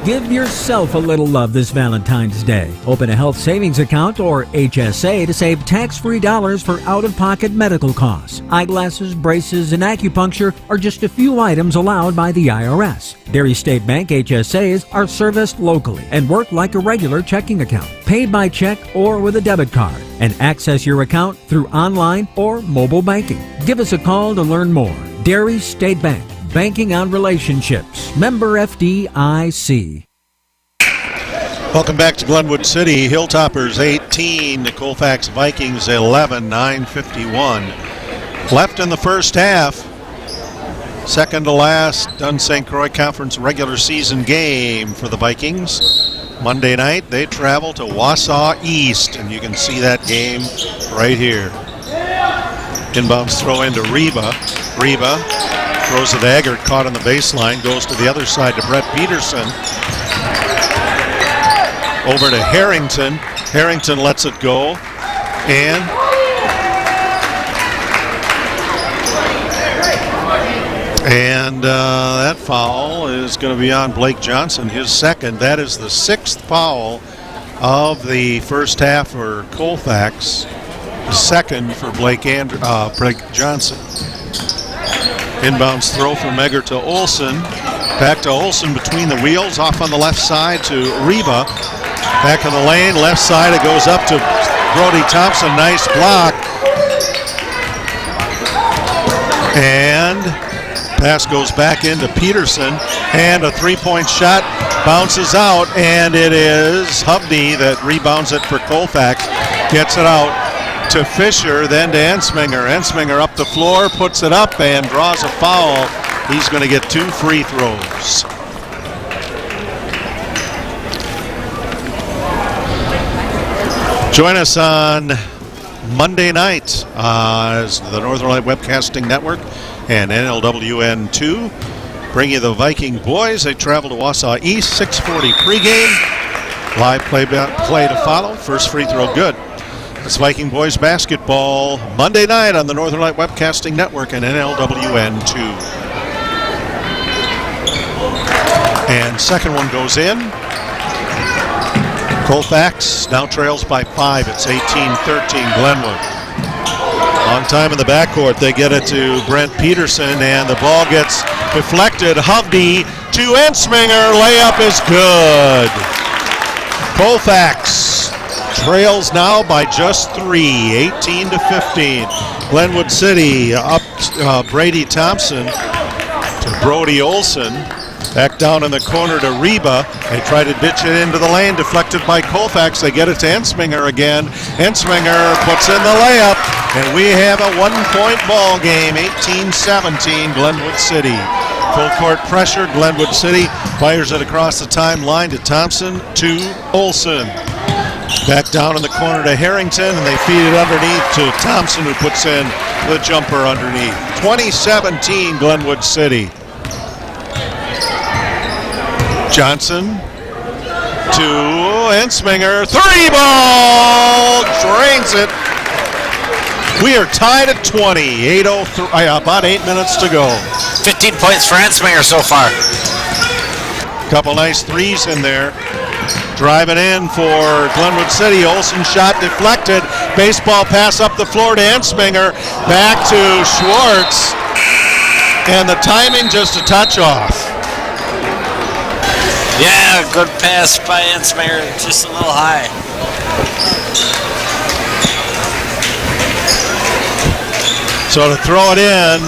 Give yourself a little love this Valentine's Day. Open a health savings account or HSA to save tax-free dollars for out-of-pocket medical costs. Eyeglasses, braces, and acupuncture are just a few items allowed by the IRS. Dairy State Bank HSAs are serviced locally and work like a regular checking account. Pay by check or with a debit card, and access your account through online or mobile banking. Give us a call to learn more. Dairy State Bank. Banking on relationships. Member FDIC. Welcome back to Glenwood City. Hilltoppers 18, the Colfax Vikings 11, 9:51. Left in the first half. Second to last Dunn St. Croix Conference regular season game for the Vikings. Monday night, they travel to Wausau East, and you can see that game right here. Inbounds throw into Reba. Reba throws it to Eggert, caught on the baseline, goes to the other side to Brett Peterson. Over to Harrington. Harrington lets it go. And that foul is going to be on Blake Johnson, his second. That is the sixth foul of the first half for Colfax. The second for Blake Johnson. Inbounds throw from Eggert to Olsen. Back to Olsen between the wheels, off on the left side to Reba. Back in the lane, left side, it goes up to Brody Thompson. Nice block. And pass goes back into Peterson. And a three-point shot bounces out, and it is Hubney that rebounds it for Colfax. Gets it out to Fisher, then to Ensminger. Ensminger up the floor, puts it up, and draws a foul. He's going to get 2 free throws. Join us on Monday night as the Northern Light Webcasting Network and NLWN2 bring you the Viking boys. They travel to Wausau East, 6:40 pregame. Live play to follow. First free throw good. It's Viking Boys Basketball Monday night on the Northern Light Webcasting Network and NLWN2. And second one goes in. Colfax now trails by 5. It's 18-13 Glenwood. Long time in the backcourt. They get it to Brent Peterson, and the ball gets deflected. Hovde to Ensminger. Layup is good. Colfax trails now by just 3, 18-15. Glenwood City up Brady Thompson to Brody Olsen. Back down in the corner to Reba. They try to ditch it into the lane, deflected by Colfax. They get it to Ensminger again. Ensminger puts in the layup, and we have a 1-point ball game, 18-17 Glenwood City. Full court pressure, Glenwood City fires it across the timeline to Thompson to Olsen. Back down in the corner to Harrington, and they feed it underneath to Thompson, who puts in the jumper underneath. 2017 Glenwood City. Johnson to Ensminger. 3-ball! Drains it. We are tied at 20. 8:03, about 8 minutes to go. 15 points for Ensminger so far. Couple nice threes in there. Driving in for Glenwood City. Olsen shot deflected. Baseball pass up the floor to Ensminger. Back to Schwartz. And the timing just a touch off. Yeah, good pass by Ensminger, just a little high. So to throw it in,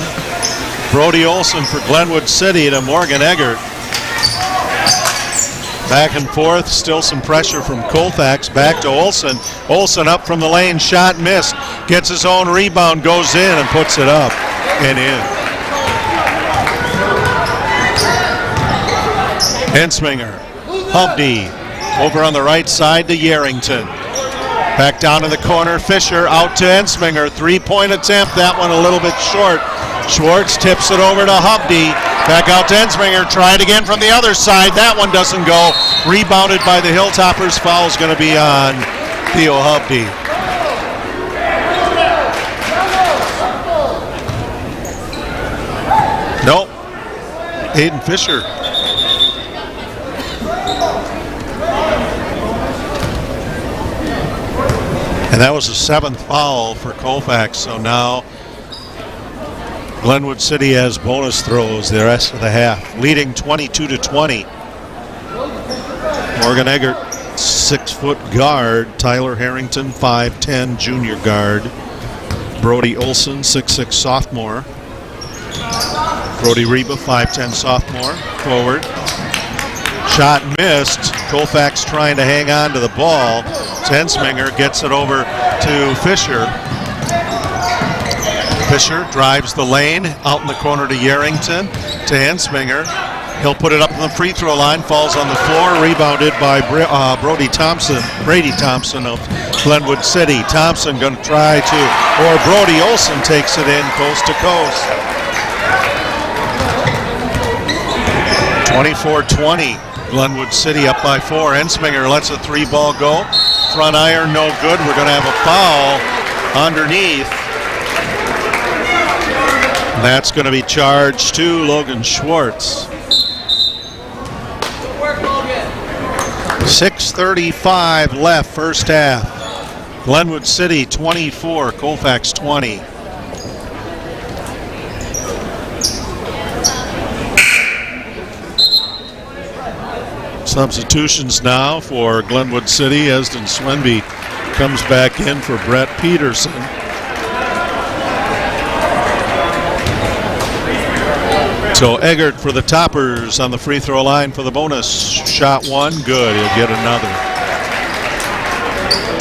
Brody Olson for Glenwood City to Morgan Eggert. Back and forth, still some pressure from Colfax. Back to Olson. Olson up from the lane, shot missed. Gets his own rebound, goes in and puts it up and in. Hensminger, Hubdy, over on the right side to Yarrington. Back down to the corner, Fisher out to Hensminger. 3-point attempt, that one a little bit short. Schwartz tips it over to Hubdy. Back out to Hensminger, try it again from the other side. That one doesn't go. Rebounded by the Hilltoppers. Foul's going to be on Theo Hubdy. Nope. Aiden Fisher. And that was the 7th foul for Colfax. So now Glenwood City has bonus throws the rest of the half, leading 22-20. Morgan Eggert, 6-foot guard. Tyler Harrington, 5'10", junior guard. Brody Olson, 6'6", sophomore. Brody Reba, 5'10", sophomore, forward. Shot missed. Colfax trying to hang on to the ball. Hensminger gets it over to Fisher. Fisher drives the lane out in the corner to Yarrington, to Hensminger. He'll put it up on the free throw line, falls on the floor, rebounded by Brady Thompson of Glenwood City. Thompson going to try to, or Brody Olson takes it in coast to coast. 24-20, Glenwood City up by 4. Hensminger lets a 3-ball go. Front iron no good. We're going to have a foul underneath. That's going to be charged to Logan Schwartz. 6:35 left, first half. Glenwood City 24, Colfax 20. Substitutions now for Glenwood City. Esden Swenby comes back in for Brett Peterson. So Eggert for the Toppers on the free throw line for the bonus. Shot one, good. He'll get another.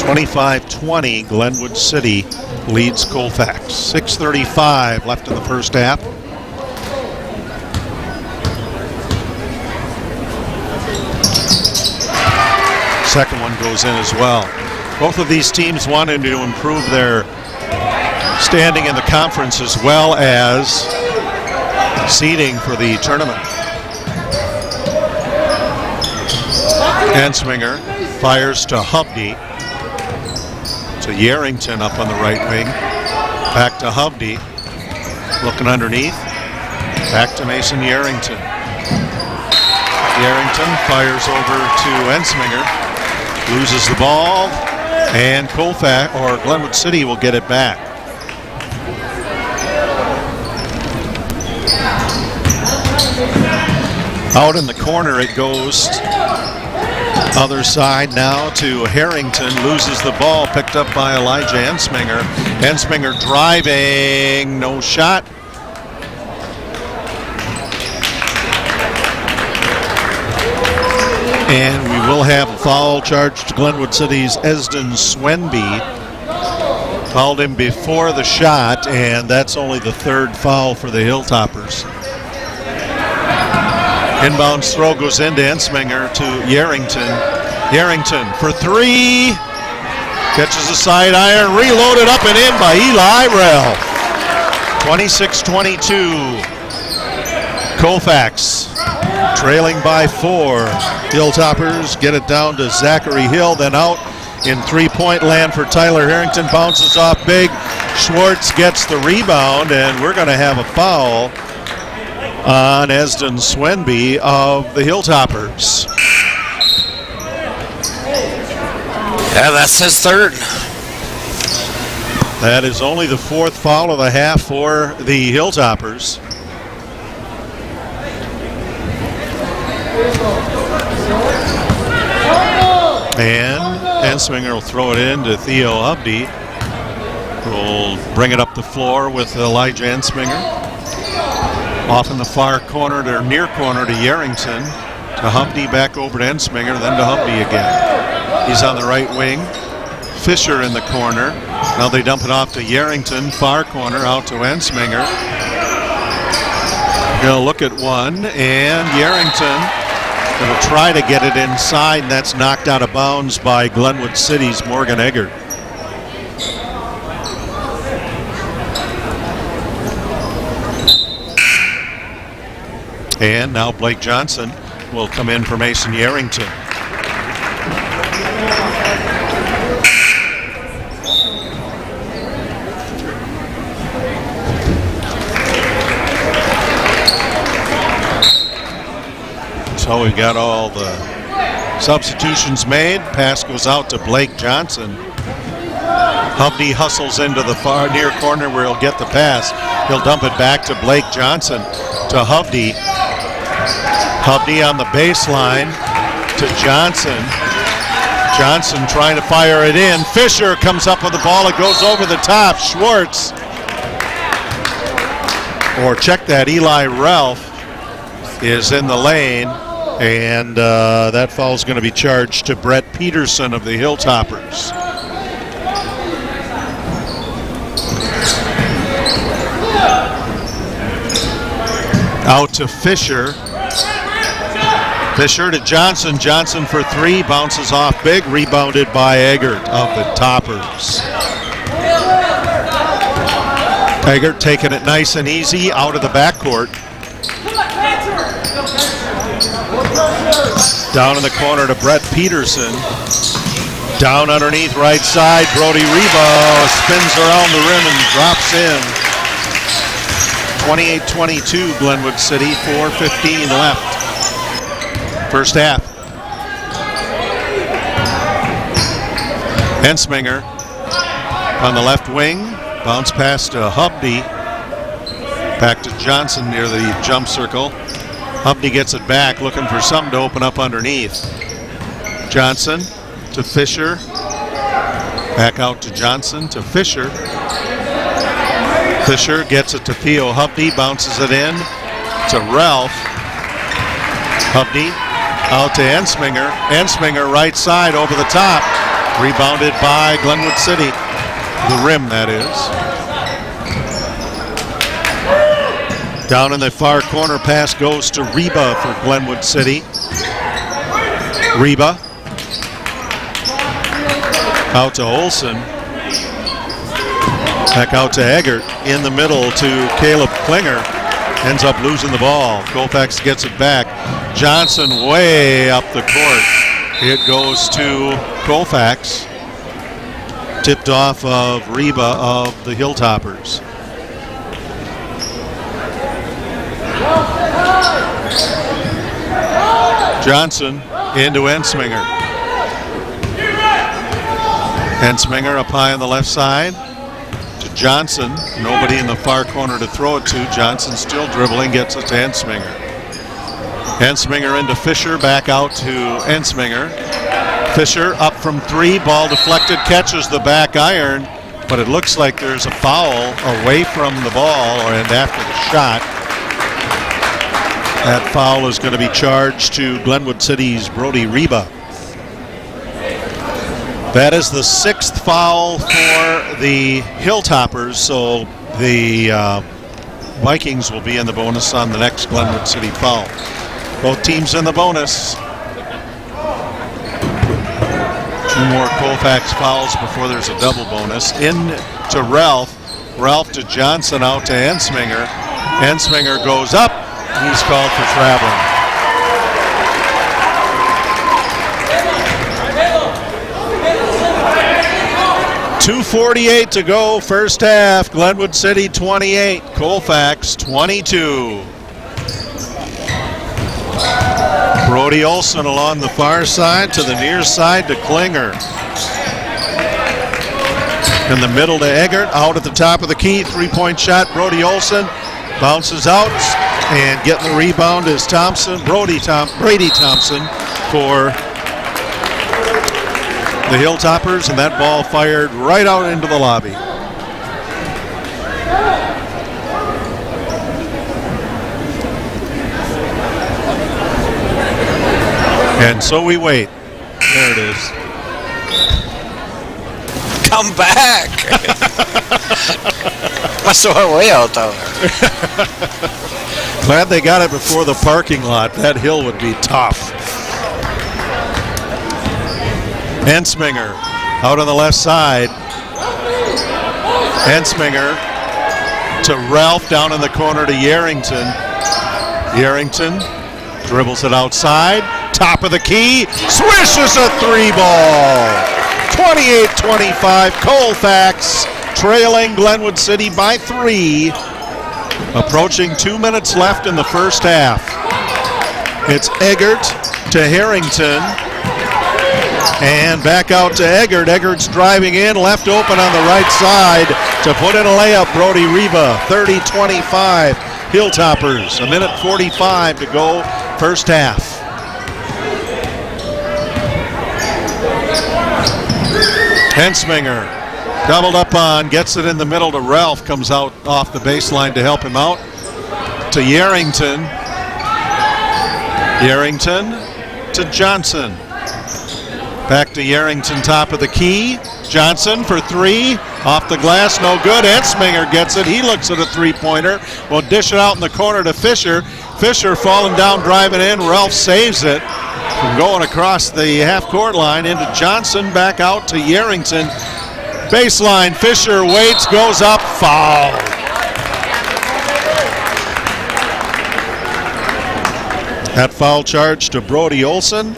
25-20, Glenwood City leads Colfax. 6:35 left in the first half. Second one goes in as well. Both of these teams wanted to improve their standing in the conference as well as seeding for the tournament. Hensminger fires to Hubdy. To Yarrington up on the right wing. Back to Hubdy. Looking underneath. Back to Mason Yarrington. Yarrington fires over to Hensminger. Loses the ball. And Colfax, or Glenwood City, will get it back. Out in the corner it goes. Other side now to Harrington. Loses the ball. Picked up by Elijah Hensminger. Hensminger driving. No shot. And we will have a foul charged to Glenwood City's Esden Swenby. Fouled him before the shot, and that's only the 3rd foul for the Hilltoppers. Inbounds throw goes into Hensminger to Yarrington. Yarrington for 3. Catches a side iron, reloaded up and in by Eli Rell. 26-22. Colfax trailing by 4. Hilltoppers get it down to Zachary Hill, then out in 3-point land for Tyler Harrington. Bounces off big. Schwartz gets the rebound, and we're going to have a foul on Esden Swenby of the Hilltoppers. Yeah, that's his 3rd. That is only the 4th foul of the half for the Hilltoppers. And Hensminger will throw it in to Theo Hubdy, who will bring it up the floor with Elijah Hensminger. Off in the far corner to near corner to Yarrington. To Humpty, back over to Ensminger, then to Humpty again. He's on the right wing. Fisher in the corner. Now they dump it off to Yarrington, far corner, out to Ensminger. Gonna look at one, and Yarrington gonna try to get it inside, and that's knocked out of bounds by Glenwood City's Morgan Eggert. And now Blake Johnson will come in for Mason Yarrington. So we got all the substitutions made. Pass goes out to Blake Johnson. Humpty hustles into the far near corner where he'll get the pass. He'll dump it back to Blake Johnson to Humpty. Humpty on the baseline to Johnson. Johnson trying to fire it in. Fisher comes up with the ball. It goes over the top. Schwartz. Or check that, Eli Ralph is in the lane. And that foul is going to be charged to Brett Peterson of the Hilltoppers. Out to Fisher. Fisher to Johnson. Johnson for three. Bounces off big. Rebounded by Eggert of the Toppers. Eggert taking it nice and easy out of the backcourt. Down in the corner to Brett Peterson. Down underneath right side. Brody Reba spins around the rim and drops in. 28-22 Glenwood City. 4:15 left. First half. Ensminger on the left wing. Bounce pass to Humpty. Back to Johnson near the jump circle. Humpty gets it back, looking for something to open up underneath. Johnson to Fisher. Back out to Johnson to Fisher. Fisher gets it to Theo Humpty, bounces it in to Ralph. Humpty out to Ensminger. Ensminger right side over the top. Rebounded by Glenwood City. The rim, that is. Down in the far corner, pass goes to Reba for Glenwood City. Reba. Out to Olson. Back out to Eggert. In the middle to Caleb Klinger. Ends up losing the ball. Colfax gets it back. Johnson way up the court. It goes to Colfax. Tipped off of Reba of the Hilltoppers. Johnson into Ensminger. Ensminger up high on the left side to Johnson. Nobody in the far corner to throw it to. Johnson still dribbling, gets it to Ensminger. Ensminger into Fisher, back out to Ensminger. Fisher up from three, ball deflected, catches the back iron, but it looks like there's a foul away from the ball and after the shot. That foul is going to be charged to Glenwood City's Brody Reba. That is the sixth foul for the Hilltoppers, so the Vikings will be in the bonus on the next Glenwood City foul. Both teams in the bonus. Two more Colfax fouls before there's a double bonus. In to Ralph. Ralph to Johnson, out to Ensminger. Ensminger goes up. He's called for traveling. .248 to go, first half. Glenwood City 28, Colfax 22. Brody Olson along the far side to the near side to Klinger. In the middle to Eggert, out at the top of the key, three-point shot. Brody Olson bounces out, and getting the rebound is Thompson, Brady Thompson for the Hilltoppers, and that ball fired right out into the lobby. And so we wait. There it is. Come back. Must have went way out there. Glad they got it before the parking lot. That hill would be tough. Ensminger out on the left side. Ensminger to Ralph down in the corner to Yarrington. Yarrington dribbles it outside. Top of the key. Swishes a 3-ball. 28-25. Colfax trailing Glenwood City by 3. Approaching 2 minutes left in the first half. It's Eggert to Harrington. And back out to Eggert. Eggert's driving in, left open on the right side to put in a layup. Brody Riva, 30-25. Hilltoppers, 1:45 to go, first half. Ensminger, doubled up on, gets it in the middle to Ralph, comes out off the baseline to help him out. To Yarrington. Yarrington to Johnson. Back to Yarrington, top of the key. Johnson for 3. Off the glass, no good. Ensminger gets it. He looks at a three-pointer. Will dish it out in the corner to Fisher. Fisher falling down, driving in. Ralph saves it from going across the half-court line into Johnson. Back out to Yarrington. Baseline, Fisher waits, goes up, foul. That foul charge to Brody Olson.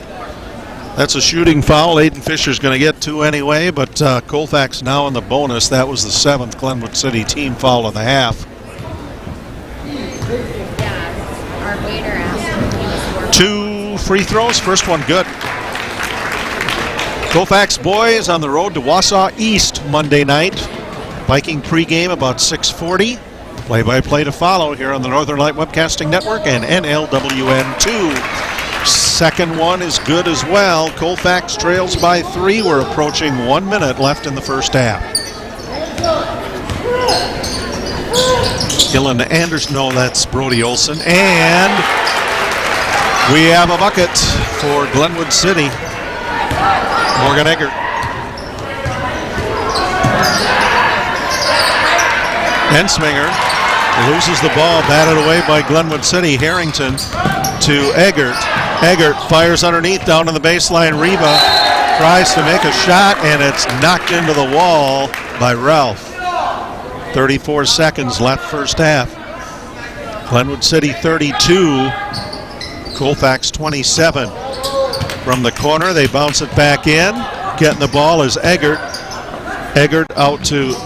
That's a shooting foul. Aiden Fisher's going to get 2 anyway, but Colfax now in the bonus. That was the 7th Glenwood City team foul of the half. 2 free throws. First one good. Colfax boys on the road to Wausau East Monday night. Viking pregame about 6:40. Play-by-play to follow here on the Northern Light Webcasting Network and NLWN 2. Second one is good as well. Colfax trails by 3. We're approaching 1 minute left in the first half. Gillen Anderson, no, that's Brody Olson. And we have a bucket for Glenwood City. Morgan Eggert. Ensminger loses the ball, batted away by Glenwood City. Harrington to Eggert. Eggert fires underneath down to the baseline. Riva tries to make a shot, and it's knocked into the wall by Ralph. 34 seconds left first half. Glenwood City 32, Colfax 27. From the corner, they bounce it back in. Getting the ball is Eggert. Eggert out to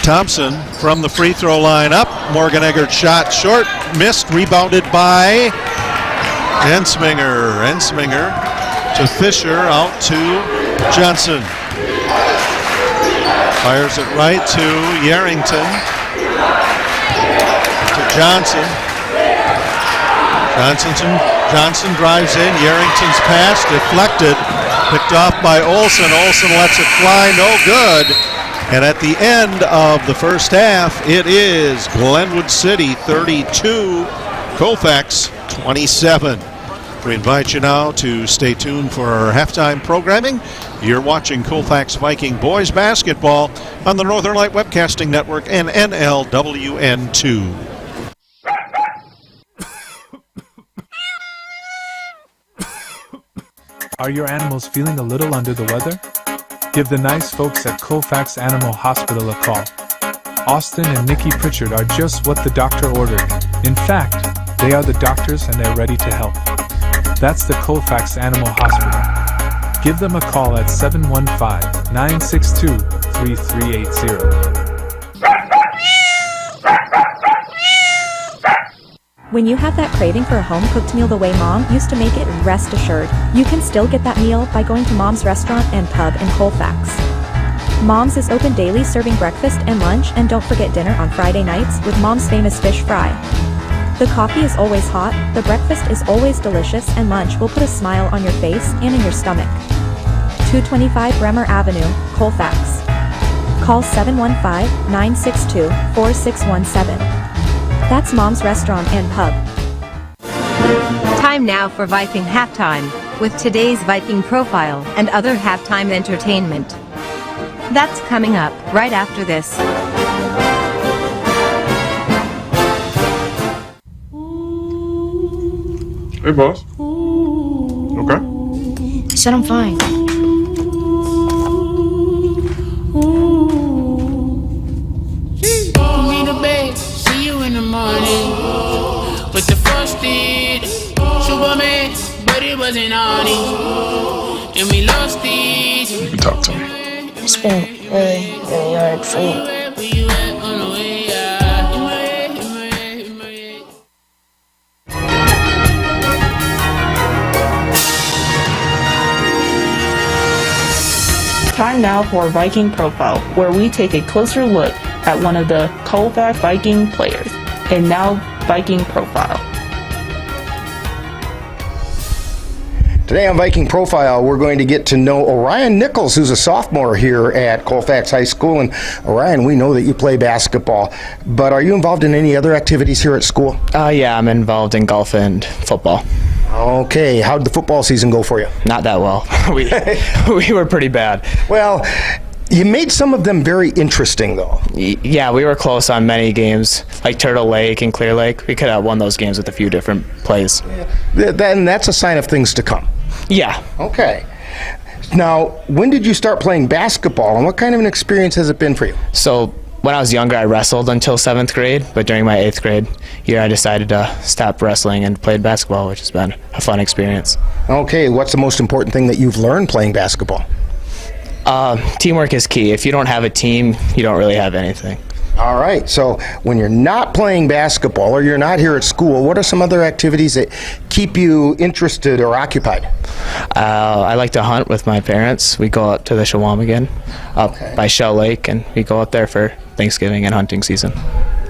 Thompson from the free throw line up. Morgan Eggert shot short, missed, rebounded by Ensminger. Ensminger to Fisher, out to Johnson. Fires it right to Yarrington. To Johnson. Johnson drives in. Yarrington's pass deflected. Picked off by Olson. Olson lets it fly, no good. And at the end of the first half, it is Glenwood City 32, Colfax 27. We invite you now to stay tuned for our halftime programming. You're watching Colfax Viking Boys Basketball on the Northern Light Webcasting Network and NLWN 2. Are your animals feeling a little under the weather? Give the nice folks at Colfax Animal Hospital a call. Austin and Nikki Pritchard are just what the doctor ordered. In fact, they are the doctors and they're ready to help. That's the Colfax Animal Hospital. Give them a call at 715-962-3380. When you have that craving for a home-cooked meal the way Mom used to make it, rest assured, you can still get that meal by going to Mom's Restaurant and Pub in Colfax. Mom's is open daily, serving breakfast and lunch, and don't forget dinner on Friday nights with Mom's famous fish fry. The coffee is always hot, the breakfast is always delicious, and lunch will put a smile on your face and in your stomach. 225 Bremer Avenue, Colfax. Call 715-962-4617. That's Mom's Restaurant and Pub. Time now for Viking Halftime. with today's Viking profile and other halftime entertainment. That's coming up right after this. Hey, boss. Okay. I said I'm fine. Me the babe, see you in the morning. With the frosted Superman, but it wasn't on it. And we lost it. You can talk to me. It's been really hard for me. Time now for Viking Profile, where we take a closer look at one of the Colfax Viking players. And now, Viking Profile. Today on Viking Profile, we're going to get to know Orion Nichols, who's a sophomore here at Colfax High School. And Orion, we know that you play basketball, but are you involved in any other activities here at school? Yeah, I'm involved in golf and football. Okay, how did the football season go for you? Not that well. we were pretty bad. Well, you made some of them very interesting, though. Yeah, we were close on many games, like Turtle Lake and Clear Lake. We could have won those games with a few different plays. Then that's a sign of things to come. Yeah. Okay. Now, when did you start playing basketball, and what kind of an experience has it been for you? So, when I was younger, I wrestled until 7th grade, but during my 8th grade year, I decided to stop wrestling and played basketball, which has been a fun experience. Okay, what's the most important thing that you've learned playing basketball? Teamwork is key. If you don't have a team, you don't really have anything. All right, so when you're not playing basketball or you're not here at school, what are some other activities that keep you interested or occupied? I like to hunt with my parents. We go up to the Shawamigan up by Shell Lake, and we go up there for Thanksgiving and hunting season.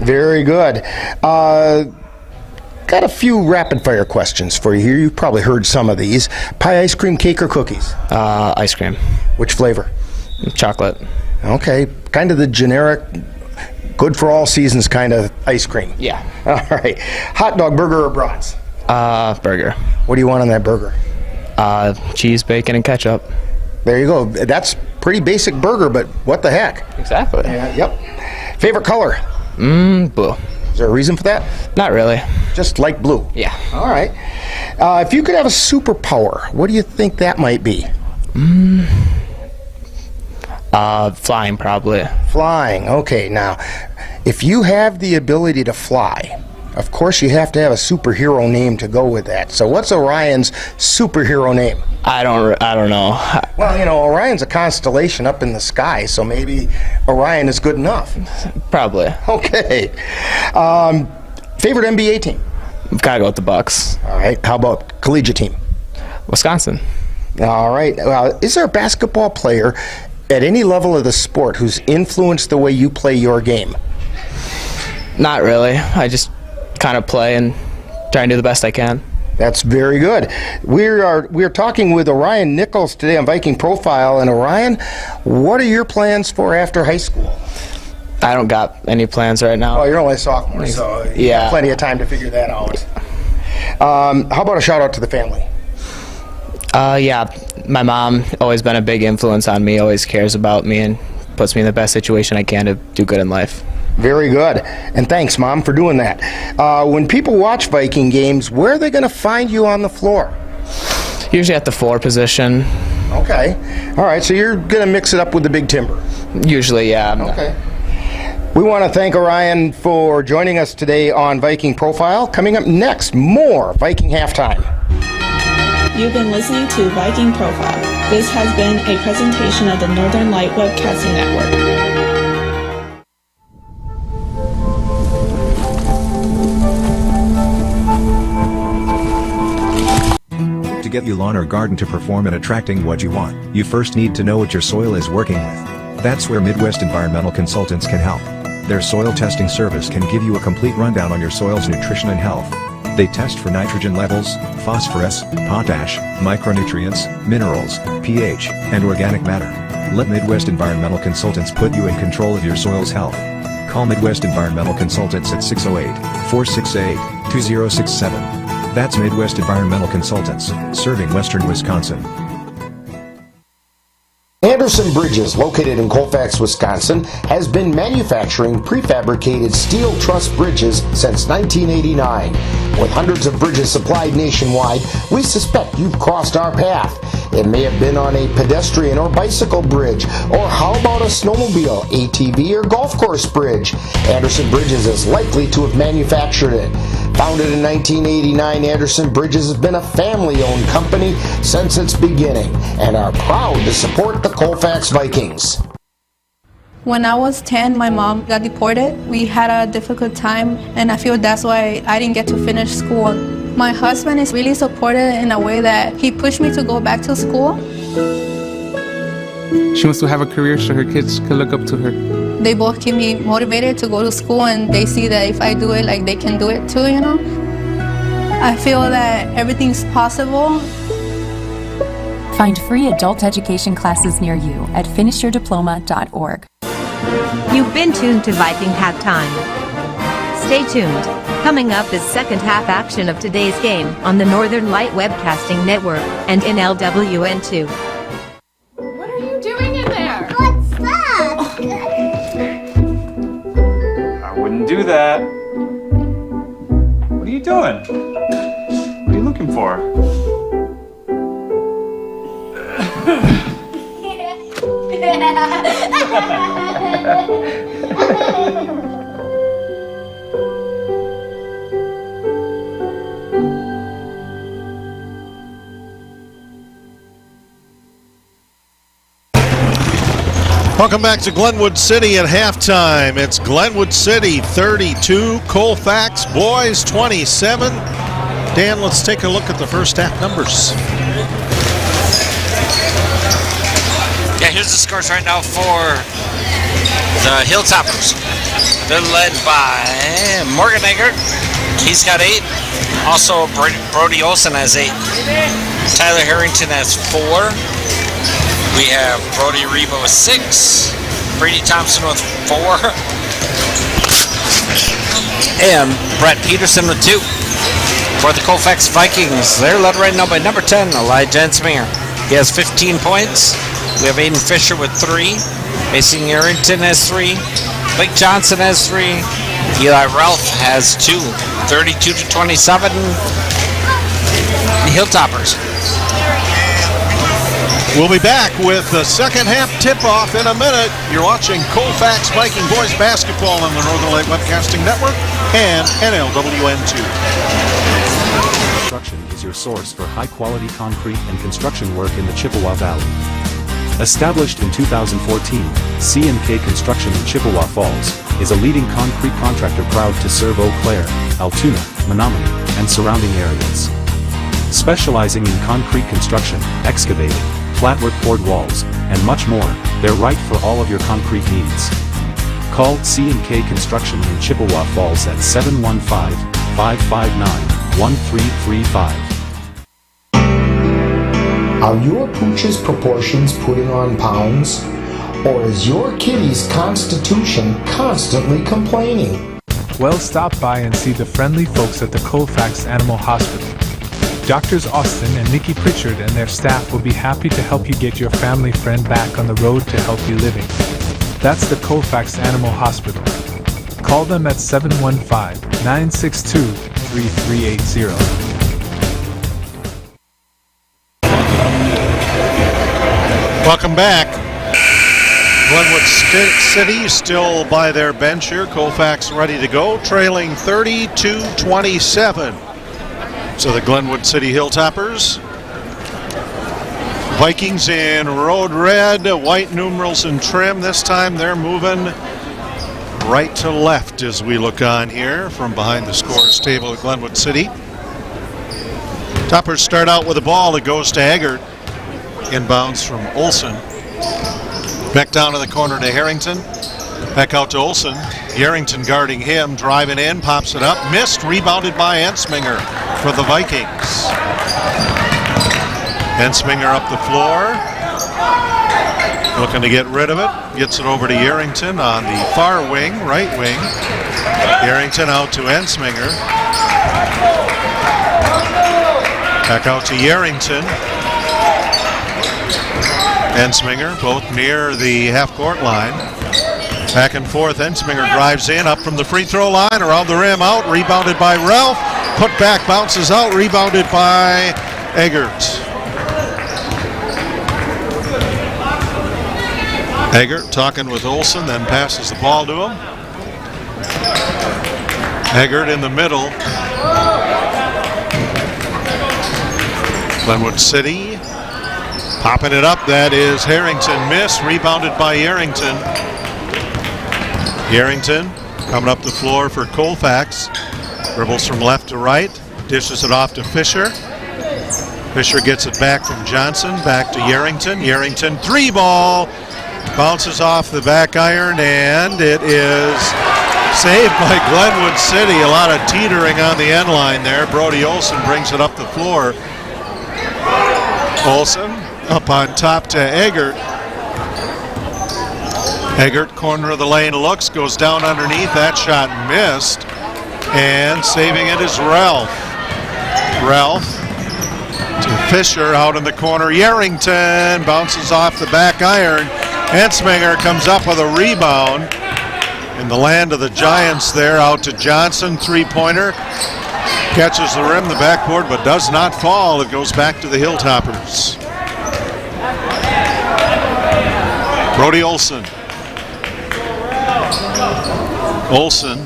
Very good. Got a few rapid-fire questions for you here. You've probably heard some of these. Pie ice cream, cake, or cookies? Ice cream. Which flavor? Chocolate. Okay, kind of the generic, good for all seasons kind of ice cream. Yeah. All right. Hot dog, burger, or brats? Burger. What do you want on that burger? Cheese, bacon, and ketchup. There you go. That's pretty basic burger, but what the heck? Exactly. Yep. Favorite color? Blue. Is there a reason for that? Not really. Just like blue? Yeah. All right. If you could have a superpower, what do you think that might be? Flying, probably. Flying. Okay, now, if you have the ability to fly, of course you have to have a superhero name to go with that. So what's Orion's superhero name? I don't know. Well, you know, Orion's a constellation up in the sky, so maybe Orion is good enough. Probably. Okay. Favorite NBA team? I've got to go with the Bucks. All right. How about collegiate team? Wisconsin. All right. Is there a basketball player at any level of the sport who's influenced the way you play your game? Not really. I just kind of play and try and do the best I can. That's very good. We're talking with Orion Nichols today on Viking Profile. And Orion, what are your plans for after high school? I don't got any plans right now. Oh, you're only a sophomore, so you got plenty of time to figure that out. How about a shout out to the family? Yeah, my mom always been a big influence on me, always cares about me and puts me in the best situation I can to do good in life. Very good. And thanks, Mom, for doing that. When people watch Viking games, where are they going to find you on the floor? Usually at the 4 position. Okay. All right, so you're going to mix it up with the big timber? Usually, yeah. Okay. We want to thank Orion for joining us today on Viking Profile. Coming up next, more Viking Halftime. You've been listening to Viking Profile. This has been a presentation of the Northern Light Webcast Network. To get your lawn or garden to perform in attracting what you want, you first need to know what your soil is working with. That's where Midwest Environmental Consultants can help. Their soil testing service can give you a complete rundown on your soil's nutrition and health. They test for nitrogen levels, phosphorus, potash, micronutrients, minerals, pH, and organic matter. Let Midwest Environmental Consultants put you in control of your soil's health. Call Midwest Environmental Consultants at 608-468-2067. That's Midwest Environmental Consultants, serving western Wisconsin. Anderson Bridges, located in Colfax, Wisconsin, has been manufacturing prefabricated steel truss bridges since 1989. With hundreds of bridges supplied nationwide, we suspect you've crossed our path. It may have been on a pedestrian or bicycle bridge, or how about a snowmobile, ATV, or golf course bridge? Anderson Bridges is likely to have manufactured it. Founded in 1989, Anderson Bridges has been a family-owned company since its beginning and are proud to support the Colfax Vikings. When I was 10, my mom got deported. We had a difficult time, and I feel that's why I didn't get to finish school. My husband is really supportive in a way that he pushed me to go back to school. She wants to have a career so her kids can look up to her. They both keep me motivated to go to school, and they see that if I do it, like, they can do it too, you know? I feel that everything's possible. Find free adult education classes near you at finishyourdiploma.org. You've been tuned to Viking Halftime. Stay tuned. Coming up is second half action of today's game on the Northern Light Webcasting Network and NLWN2. What are you doing in there? What's that? I wouldn't do that. What are you doing? What are you looking for? Welcome back to Glenwood City at halftime. It's Glenwood City 32, Colfax Boys 27. Dan, let's take a look at the first half numbers. Yeah, here's the scores right now for the Hilltoppers. They're led by Morgan Eggert. He's got 8. Also, Brody Olson has 8. Tyler Harrington has 4. We have Brody Reba with 6. Brady Thompson with 4. And Brett Peterson with 2. For the Colfax Vikings, they're led right now by number 10, Elijah Ensminger. He has 15 points. We have Aiden Fisher with 3. Mason Arrington has 3. Blake Johnson has 3. Eli Ralph has 2. 32-27. The Hilltoppers. We'll be back with the second half tip-off in a minute. You're watching Colfax Viking Boys Basketball on the Northern Light Webcasting Network and NLWN2. Construction is your source for high-quality concrete and construction work in the Chippewa Valley. Established in 2014, C&K Construction in Chippewa Falls is a leading concrete contractor proud to serve Eau Claire, Altoona, Menominee, and surrounding areas. Specializing in concrete construction, excavating, flatwork poured walls, and much more, they're right for all of your concrete needs. Call C&K Construction in Chippewa Falls at 715-559-1335. Are your pooch's proportions putting on pounds? Or is your kitty's constitution constantly complaining? Well, stop by and see the friendly folks at the Colfax Animal Hospital. Doctors Austin and Nikki Pritchard and their staff will be happy to help you get your family friend back on the road to healthy living. That's the Colfax Animal Hospital. Call them at 715-962-3380. Welcome back. Glenwood City still by their bench here. Colfax ready to go, trailing 32-27. So the Glenwood City Hilltoppers. Vikings in road red, white numerals and trim. This time they're moving right to left as we look on here from behind the scores table at Glenwood City. Toppers start out with a ball. It goes to Eggert. Inbounds from Olson. Back down to the corner to Harrington. Back out to Olson. Harrington guarding him, driving in, pops it up. Missed, rebounded by Ensminger for the Vikings. Ensminger up the floor. Looking to get rid of it. Gets it over to Harrington on the far wing, right wing. Harrington out to Ensminger. Back out to Yarrington. Ensminger, both near the half-court line. Back and forth, Ensminger drives in, up from the free throw line, around the rim, out, rebounded by Ralph. Put back, bounces out, rebounded by Eggert. Eggert talking with Olsen, then passes the ball to him. Eggert in the middle. Glenwood City popping it up. That is Harrington. Miss. Rebounded by Yarrington. Yarrington coming up the floor for Colfax. Dribbles from left to right. Dishes it off to Fisher. Fisher gets it back from Johnson. Back to Yarrington. Yarrington three ball. Bounces off the back iron, and it is saved by Glenwood City. A lot of teetering on the end line there. Brody Olsen brings it up the floor. Olsen up on top to Eggert. Eggert, corner of the lane, looks, goes down underneath. That shot missed, and saving it is Ralph. Ralph to Fisher out in the corner. Yarrington bounces off the back iron. Ensminger comes up with a rebound in the land of the Giants there, out to Johnson, three-pointer. Catches the rim, the backboard, but does not fall. It goes back to the Hilltoppers. Brody Olsen. Olsen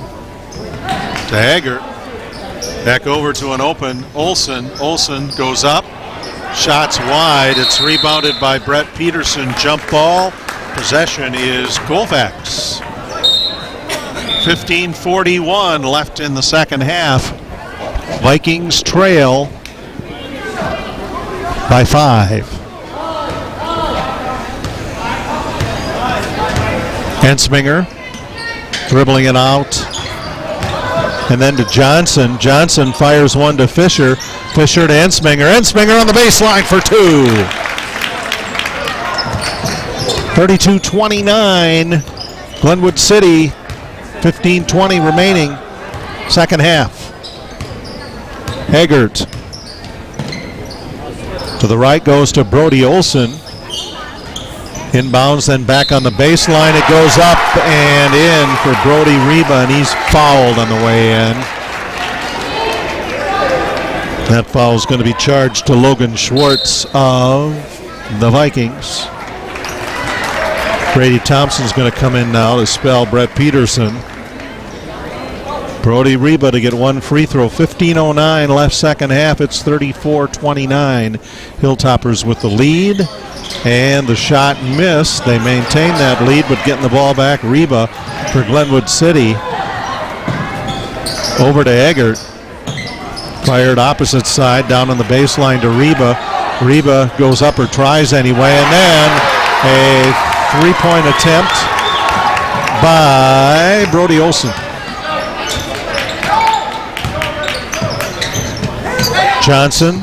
to Eggert. Back over to an open Olsen. Olsen goes up. Shots wide. It's rebounded by Brett Peterson. Jump ball. Possession is Colfax. 15:41 left in the second half. Vikings trail by 5. Ensminger dribbling it out. And then to Johnson. Johnson fires one to Fisher. Fisher to Ensminger. Ensminger on the baseline for two. 32-29. Glenwood City. 15:20 remaining. Second half. Eggert. To the right goes to Brody Olsen. Inbounds, then back on the baseline. It goes up and in for Brody Reba, and he's fouled on the way in. That foul is going to be charged to Logan Schwartz of the Vikings. Brady Thompson's going to come in now to spell Brett Peterson. Brody Reba to get one free throw. 15:09 left second half. It's 34-29. Hilltoppers with the lead. And the shot missed. They maintain that lead, but getting the ball back. Reba for Glenwood City. Over to Eggert. Fired opposite side down on the baseline to Reba. Reba goes up or tries anyway. And then a three-point attempt by Brody Olsen. Johnson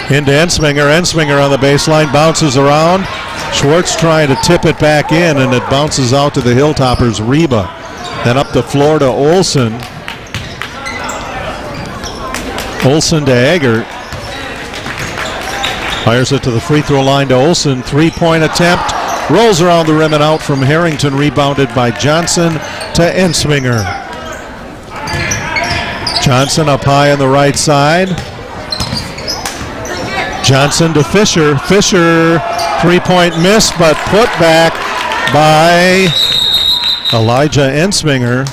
into Ensminger. Ensminger on the baseline, bounces around. Schwartz trying to tip it back in, and it bounces out to the Hilltoppers. Reba. Then up the floor to Olsen. Olsen to Eggert. Fires it to the free throw line to Olsen. Three-point attempt. Rolls around the rim and out from Harrington. Rebounded by Johnson to Ensminger. Johnson up high on the right side. Johnson to Fisher. Fisher, three-point miss, but put back by Elijah Ensminger.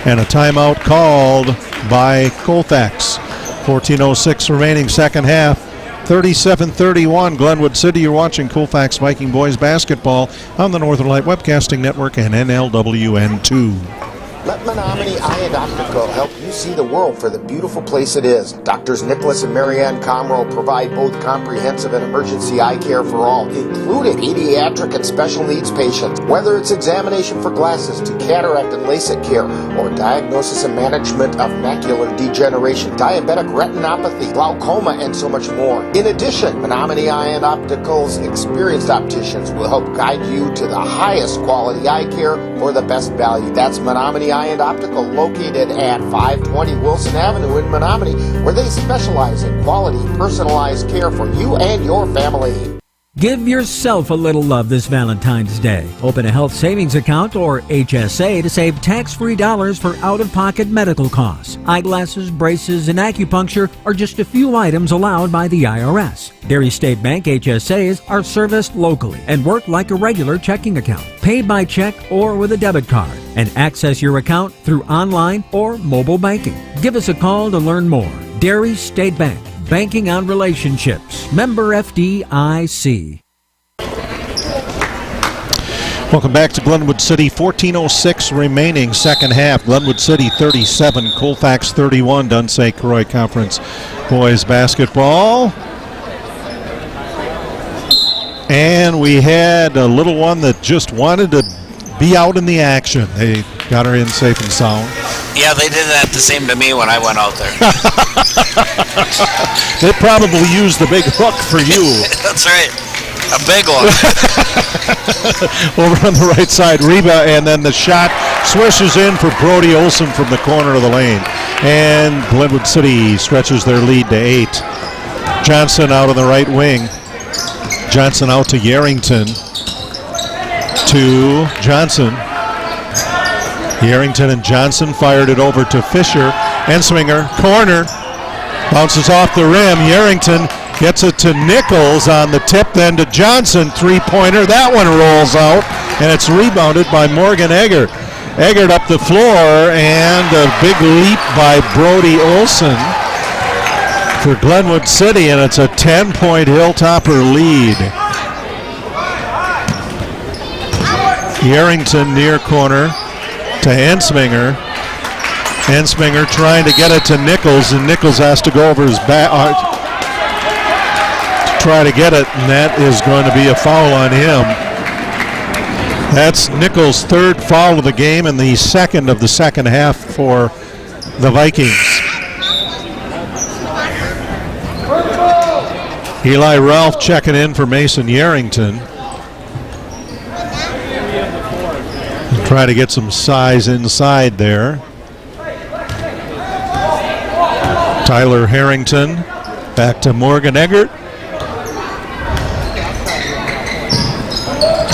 And a timeout called by Colfax. 14:06 remaining second half. 37-31 Glenwood City. You're watching Colfax Viking Boys Basketball on the Northern Light Webcasting Network and NLWN 2. Let Menominee Eye and Optical help you see the world for the beautiful place it is. Doctors Nicholas and Marianne Comroe provide both comprehensive and emergency eye care for all, including pediatric and special needs patients. Whether it's examination for glasses to cataract and LASIK care, or diagnosis and management of macular degeneration, diabetic retinopathy, glaucoma, and so much more. In addition, Menominee Eye and Optical's experienced opticians will help guide you to the highest quality eye care for the best value. That's Menominee Eye and Optical, located at 520 Wilson Avenue in Menominee, where they specialize in quality, personalized care for you and your family. Give yourself a little love this Valentine's Day. Open a health savings account or HSA to save tax-free dollars for out-of-pocket medical costs. Eyeglasses, braces, and acupuncture are just a few items allowed by the IRS. Dairy State Bank HSAs are serviced locally and work like a regular checking account. Pay by check or with a debit card and access your account through online or mobile banking. Give us a call to learn more. Dairy State Bank. Banking on relationships. Member FDIC. Welcome back to Glenwood City. 14:06 remaining, second half. Glenwood City 37, Colfax 31. Dunsay Croy Conference Boys Basketball. And we had a little one that just wanted to be out in the action. They got her in safe and sound. Yeah, they did that the same to me when I went out there. They probably used the big hook for you. That's right. A big one. Over on the right side, Reba, and then the shot swishes in for Brody Olson from the corner of the lane. And Glenwood City stretches their lead to 8. Johnson out on the right wing. Johnson out to Yarrington. To Johnson. Yarrington and Johnson fired it over to Fisher. Ensminger, corner. Bounces off the rim. Yarrington gets it to Nichols on the tip, then to Johnson. Three-pointer. That one rolls out, and it's rebounded by Morgan Eggert. Eggert up the floor, and a big leap by Brody Olson for Glenwood City, and it's a 10-point Hilltopper lead. Yarrington near corner to Ensminger. Ensminger trying to get it to Nichols, and Nichols has to go over his back to try to get it, and that is going to be a foul on him. That's Nichols' third foul of the game and the second of the second half for the Vikings. Eli Ralph checking in for Mason Yarrington. Try to get some size inside there. Tyler Harrington back to Morgan Eggert.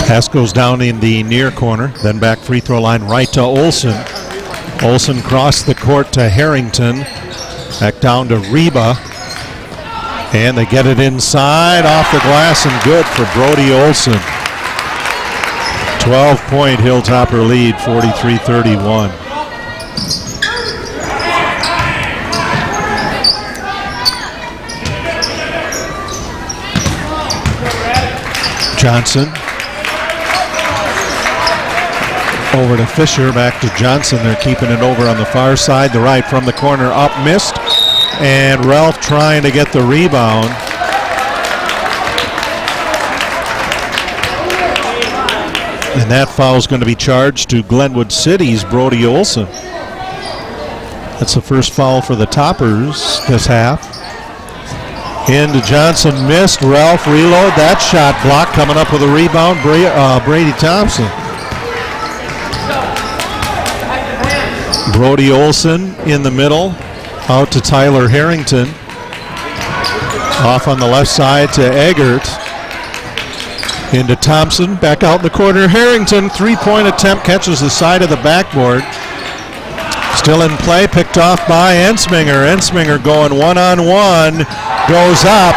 Pass goes down in the near corner, then back free throw line right to Olson. Olson crossed the court to Harrington. Back down to Reba. And they get it inside, off the glass, and good for Brody Olson. 12-point Hilltopper lead, 43-31. Johnson. Over to Fisher, back to Johnson. They're keeping it over on the far side. The right from the corner, up, missed. And Ralph trying to get the rebound. And that foul is going to be charged to Glenwood City's Brody Olson. That's the first foul for the Toppers this half. Into Johnson, missed. Ralph reload. That shot blocked. Coming up with a rebound, Brady Thompson. Brody Olson in the middle. Out to Tyler Harrington. Off on the left side to Eggert. Into Thompson. Back out in the corner. Harrington, three-point attempt, catches the side of the backboard. Still in play, picked off by Ensminger. Ensminger going one-on-one, goes up,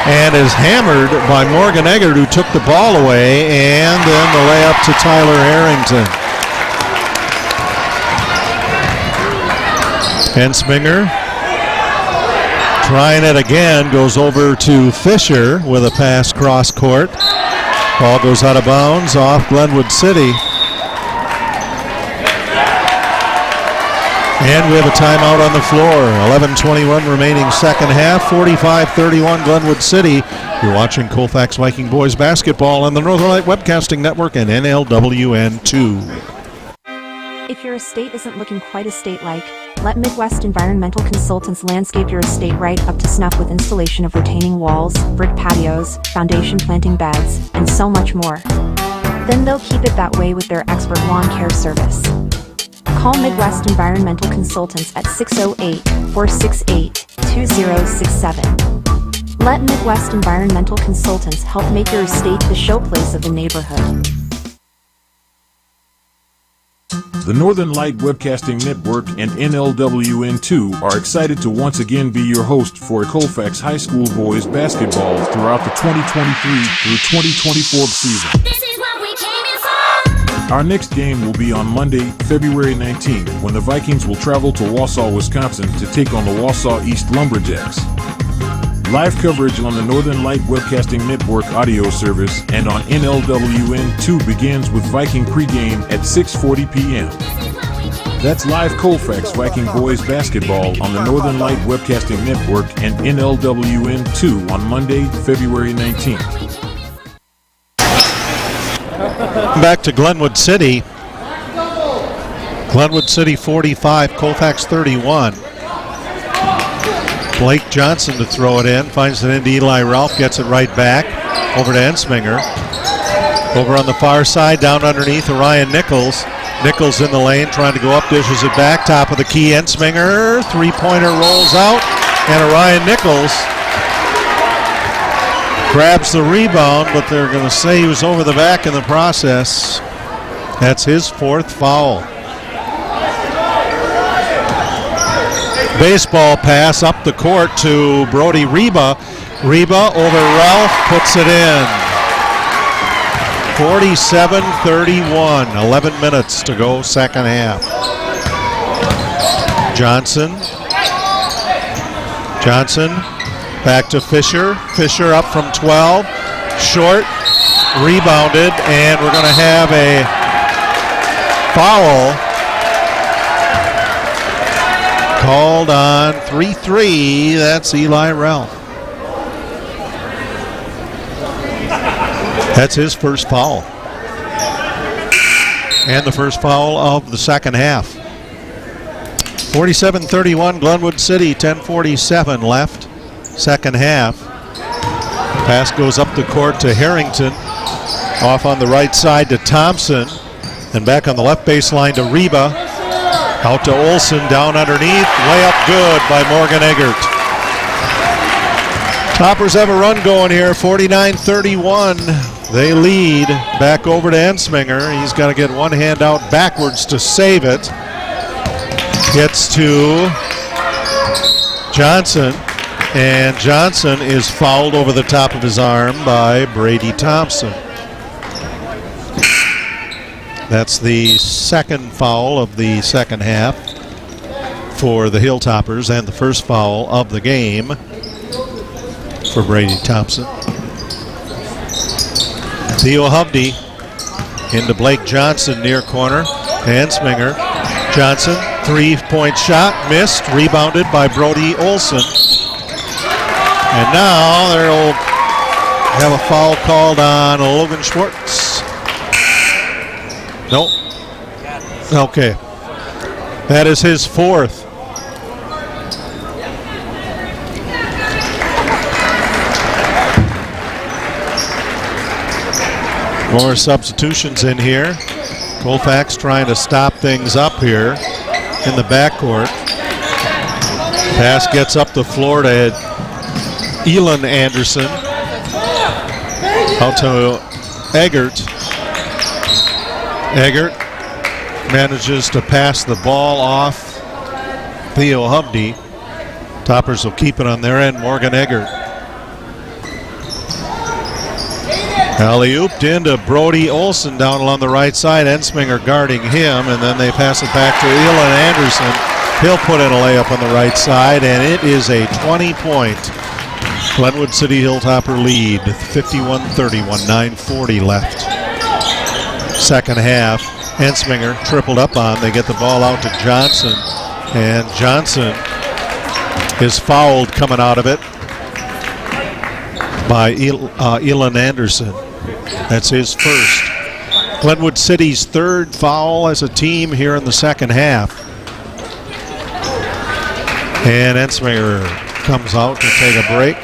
and is hammered by Morgan Eggert, who took the ball away, and then the layup to Tyler Harrington. Ensminger trying it again, goes over to Fisher with a pass cross court. Ball goes out of bounds off Glenwood City. And we have a timeout on the floor. 11:21 remaining second half. 45-31 Glenwood City. You're watching Colfax Viking Boys Basketball on the Northern Light Webcasting Network and NLWN 2. If your estate isn't looking quite estate-like, let Midwest Environmental Consultants landscape your estate right up to snuff with installation of retaining walls, brick patios, foundation planting beds, and so much more. Then they'll keep it that way with their expert lawn care service. Call Midwest Environmental Consultants at 608-468-2067. Let Midwest Environmental Consultants help make your estate the showplace of the neighborhood. The Northern Light Webcasting Network and NLWN2 are excited to once again be your host for Colfax High School Boys Basketball throughout the 2023 through 2024 season. This is what we came in for. Our next game will be on Monday, February 19th, when the Vikings will travel to Wausau, Wisconsin to take on the Wausau East Lumberjacks. Live coverage on the Northern Light Webcasting Network audio service and on NLWN2 begins with Viking pregame at 6:40 p.m. That's live Colfax Viking Boys Basketball on the Northern Light Webcasting Network and NLWN2 on Monday, February 19th. Back to Glenwood City. Glenwood City 45, Colfax 31. Blake Johnson to throw it in, finds it into Eli Ralph, gets it right back, over to Ensminger. Over on the far side, down underneath, Orion Nichols. Nichols in the lane, trying to go up, dishes it back, top of the key, Ensminger, three-pointer rolls out, and Orion Nichols grabs the rebound, but they're going to say he was over the back in the process. That's his fourth foul. Baseball pass up the court to Brody Reba. Reba over Ralph, puts it in. 47-31, 11 minutes to go, second half. Johnson back to Fisher. Fisher up from 12, short, rebounded, and we're going to have a foul called on 3-3. That's Eli Ralph. That's his first foul. And the first foul of the second half. 47-31, Glenwood City, 10:47 left. Second half. Pass goes up the court to Harrington. Off on the right side to Thompson. And back on the left baseline to Reba. Out to Olsen, down underneath. Layup good by Morgan Eggert. Toppers have a run going here, 49-31. They lead. Back over to Ensminger. He's got to get one hand out backwards to save it. Gets to Johnson. And Johnson is fouled over the top of his arm by Brady Thompson. That's the second foul of the second half for the Hilltoppers and the first foul of the game for Brady Thompson. Theo Hovde into Blake Johnson near corner. Ensminger. Johnson, three-point shot, missed, rebounded by Brody Olsen. And now they'll have a foul called on Logan Schwartz. Nope. Okay. That is his fourth. More substitutions in here. Colfax trying to stop things up here in the backcourt. Pass gets up the floor to Elon Anderson. Out to Eggert. Eggert manages to pass the ball off Theo Hovde. Toppers will keep it on their end. Morgan Eggert. Alley-ooped into Brody Olsen down along the right side. Ensminger guarding him, and then they pass it back to Elon Anderson. He'll put in a layup on the right side, and it is a 20-point Glenwood City Hilltopper lead. 51-31, 9:40 left. Second half, Ensminger tripled up on. They get the ball out to Johnson, and Johnson is fouled coming out of it by Elon Anderson. That's his first. Glenwood City's third foul as a team here in the second half. And Ensminger comes out to take a break.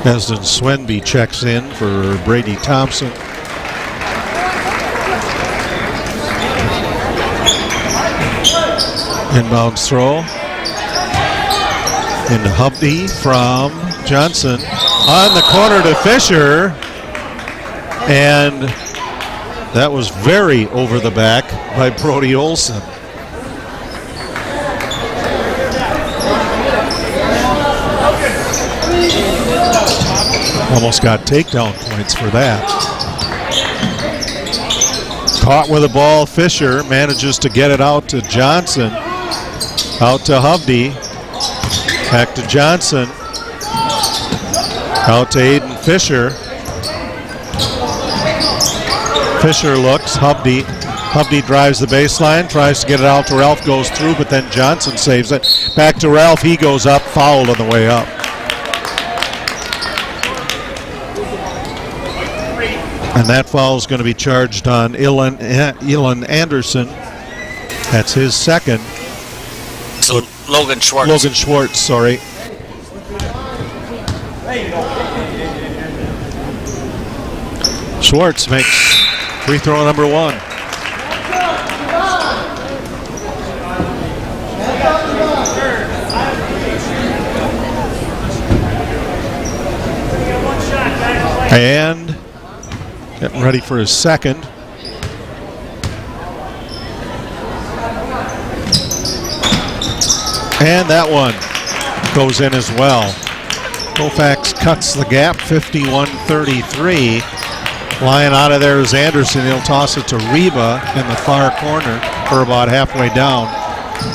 Esden Swenby checks in for Brady Thompson. Inbounds throw. Into Hubby from Johnson. On the corner to Fisher. And that was very over the back by Brody Olson. Almost got takedown points for that. Caught with the ball, Fisher manages to get it out to Johnson. Out to Hubby. Back to Johnson. Out to Aiden Fisher. Fisher looks, Hubby. Hubby drives the baseline, tries to get it out to Ralph, goes through, but then Johnson saves it. Back to Ralph, he goes up, fouled on the way up. And that foul is going to be charged on Elon Anderson. That's his second. So Logan Schwartz. Logan Schwartz, sorry. Schwartz makes free throw number one. And getting ready for his second. And that one goes in as well. Colfax cuts the gap, 51-33. Flying out of there is Anderson. He'll toss it to Reba in the far corner for about halfway down.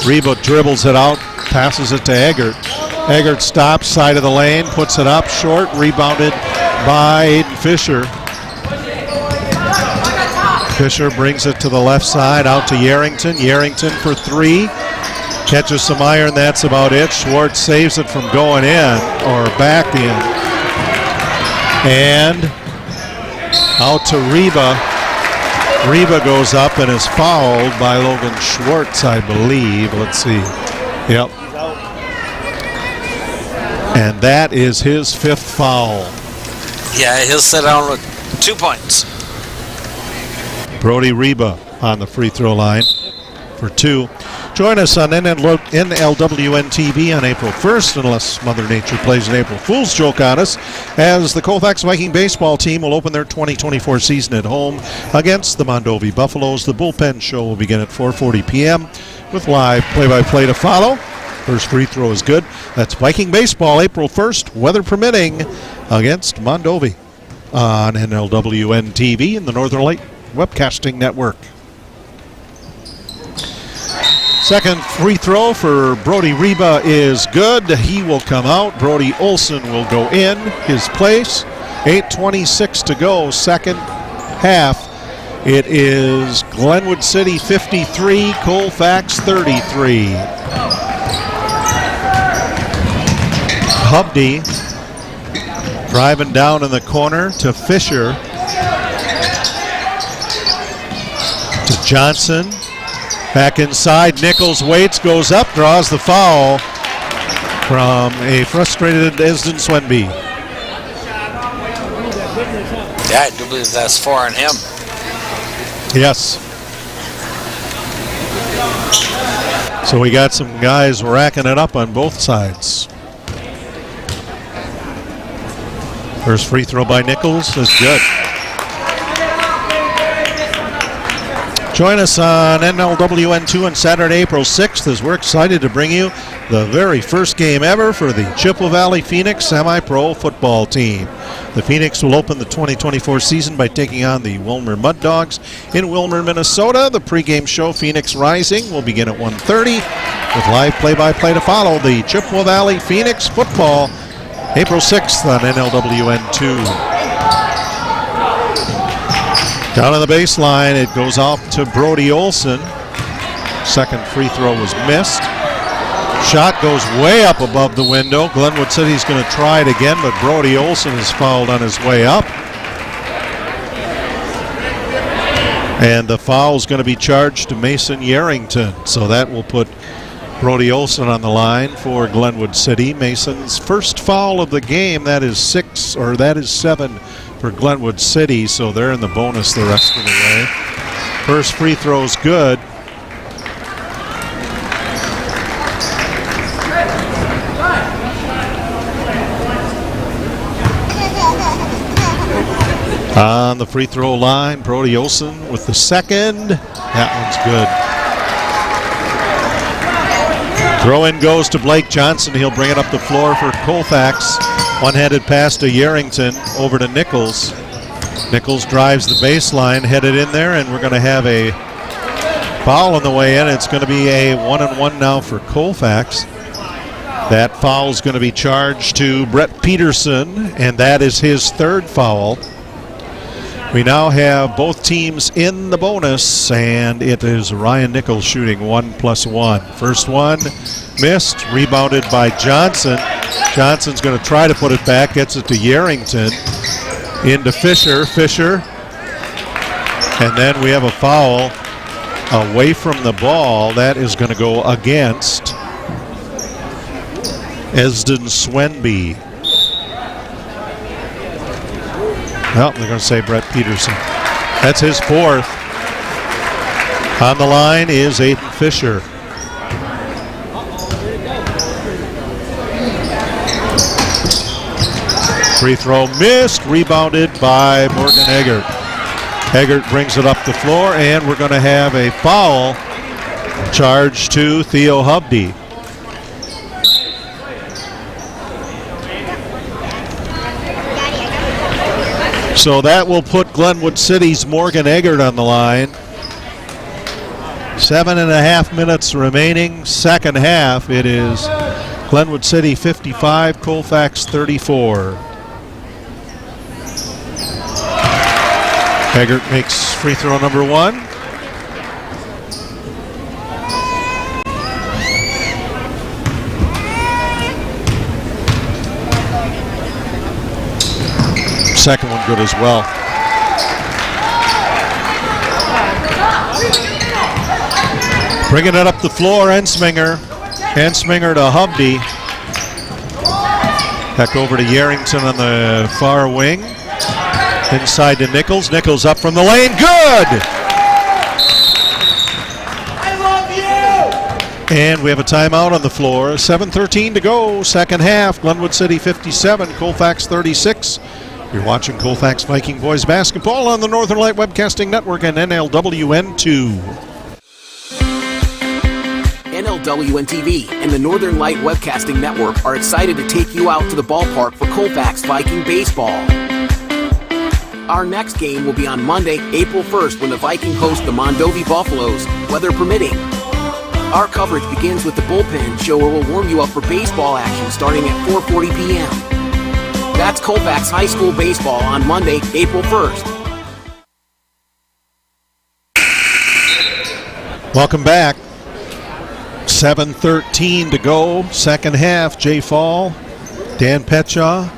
Reba dribbles it out, passes it to Eggert. Eggert stops, side of the lane, puts it up short, rebounded by Aiden Fisher. Fisher brings it to the left side, out to Yarrington. Yarrington for three. Catches some iron, that's about it. Schwartz saves it from going in, or back in. And out to Reba. Reba goes up and is fouled by Logan Schwartz, I believe. Let's see. Yep. And that is his fifth foul. Yeah, he'll sit down with 2 points. Brody Reba on the free throw line for two. Join us on NLWN TV on April 1st, unless Mother Nature plays an April Fool's joke on us, as the Colfax Viking baseball team will open their 2024 season at home against the Mondovi Buffaloes. The bullpen show will begin at 4:40 p.m. with live play-by-play to follow. First free throw is good. That's Viking baseball, April 1st, weather permitting, against Mondovi on NLWN TV and the Northern Light Webcasting Network. Second free throw for Brody Reba is good. He will come out. Brody Olson will go in his place. 8:26 to go, second half. It is Glenwood City 53, Colfax 33. Hubby driving down in the corner to Fisher. To Johnson. Back inside, Nichols waits, goes up, draws the foul from a frustrated Esden Swenby. Yeah, I do believe that's four on him. Yes. So we got some guys racking it up on both sides. First free throw by Nichols is good. Join us on NLWN2 on Saturday, April 6th, as we're excited to bring you the very first game ever for the Chippewa Valley Phoenix semi-pro football team. The Phoenix will open the 2024 season by taking on the Wilmer Mud Dogs in Wilmer, Minnesota. The pregame show, Phoenix Rising, will begin at 1:30 with live play-by-play to follow. The Chippewa Valley Phoenix football, April 6th on NLWN2. Down on the baseline, it goes off to Brody Olson. Second free throw was missed. Shot goes way up above the window. Glenwood City's going to try it again, but Brody Olson is fouled on his way up. And the foul is going to be charged to Mason Yarrington. So that will put Brody Olson on the line for Glenwood City. Mason's first foul of the game. That is seven for Glenwood City, so they're in the bonus the rest of the way. First free throw's good. On the free throw line, Brody Olson with the second. That one's good. Throw-in goes to Blake Johnson. He'll bring it up the floor for Colfax. One-handed pass to Yarrington, over to Nichols. Nichols drives the baseline, headed in there, and we're going to have a foul on the way in. It's going to be a 1-and-1 now for Colfax. That foul is going to be charged to Brett Peterson, and that is his third foul. We now have both teams in the bonus, and it is Ryan Nichols shooting 1+1. First one missed, rebounded by Johnson. Johnson's going to try to put it back, gets it to Yarrington. Into Fisher. And then we have a foul away from the ball. That is going to go against Esden Swenby. Well, they're going to say Brett Peterson. That's his fourth. On the line is Aiden Fisher. Free throw missed, rebounded by Morgan Eggert. Eggert brings it up the floor, and we're going to have a foul charged to Theo Hubdy. So that will put Glenwood City's Morgan Eggert on the line. 7.5 minutes remaining, second half. It is Glenwood City 55, Colfax 34. Eggert makes free throw number one. Second one good as well. Bringing it up the floor, Ensminger. Ensminger to Hubdy. Back over to Yarrington on the far wing. Inside to Nichols. Nichols up from the lane. Good! I love you! And we have a timeout on the floor. 7:13 to go. Second half. Glenwood City 57, Colfax 36. You're watching Colfax Viking Boys Basketball on the Northern Light Webcasting Network and NLWN 2. NLWN TV and the Northern Light Webcasting Network are excited to take you out to the ballpark for Colfax Viking Baseball. Our next game will be on Monday, April 1st, when the Vikings host the Mondovi Buffaloes, weather permitting. Our coverage begins with the bullpen show where we'll warm you up for baseball action starting at 4:40 p.m. That's Colfax High School Baseball on Monday, April 1st. Welcome back. 7:13 to go. Second half. Jay Fall, Dan Petchaw,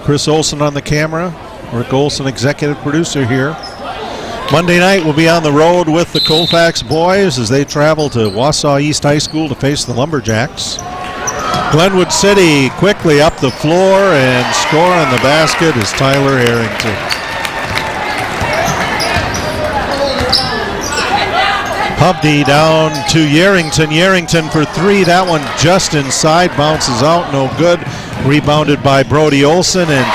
Chris Olson on the camera. Rick Olson, executive producer here. Monday night we'll be on the road with the Colfax boys as they travel to Wausau East High School to face the Lumberjacks. Glenwood City quickly up the floor, and score on the basket is Tyler Harrington. Hubdy down to Yarrington. Yarrington for three. That one just inside. Bounces out. No good. Rebounded by Brody Olson, and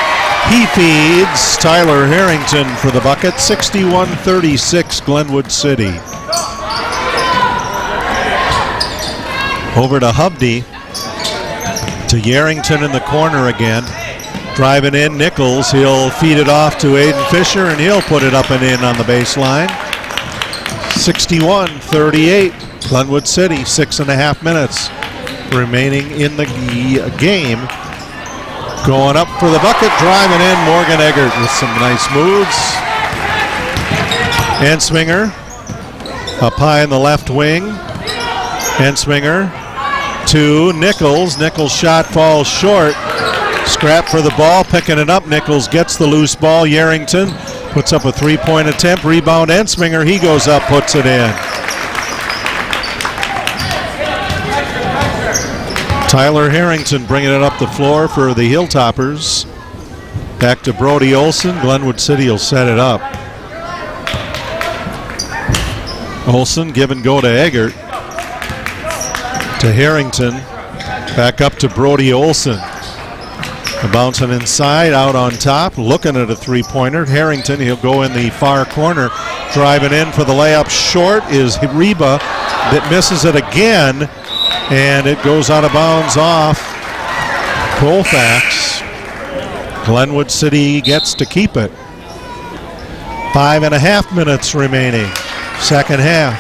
he feeds Tyler Harrington for the bucket. 61-36 Glenwood City. Over to Hubdy. To Yarrington in the corner again. Driving in Nichols. He'll feed it off to Aiden Fisher, and he'll put it up and in on the baseline. 61-38 Glenwood City. 6.5 minutes remaining in the game. Going up for the bucket, driving in Morgan Eggert with some nice moves. Ensminger up high in the left wing. Ensminger to Nichols. Nichols' shot falls short. Scrap for the ball, picking it up. Nichols gets the loose ball. Yarrington puts up a three-point attempt. Rebound Ensminger. He goes up, puts it in. Tyler Harrington bringing it up the floor for the Hilltoppers. Back to Brody Olson. Glenwood City will set it up. Olson give and go to Eggert. To Harrington. Back up to Brody Olson. Bouncing inside, out on top, looking at a three-pointer. Harrington, he'll go in the far corner. Driving in for the layup short is Reba that misses it again, and it goes out of bounds off Colfax. Glenwood City gets to keep it. 5.5 minutes remaining, second half.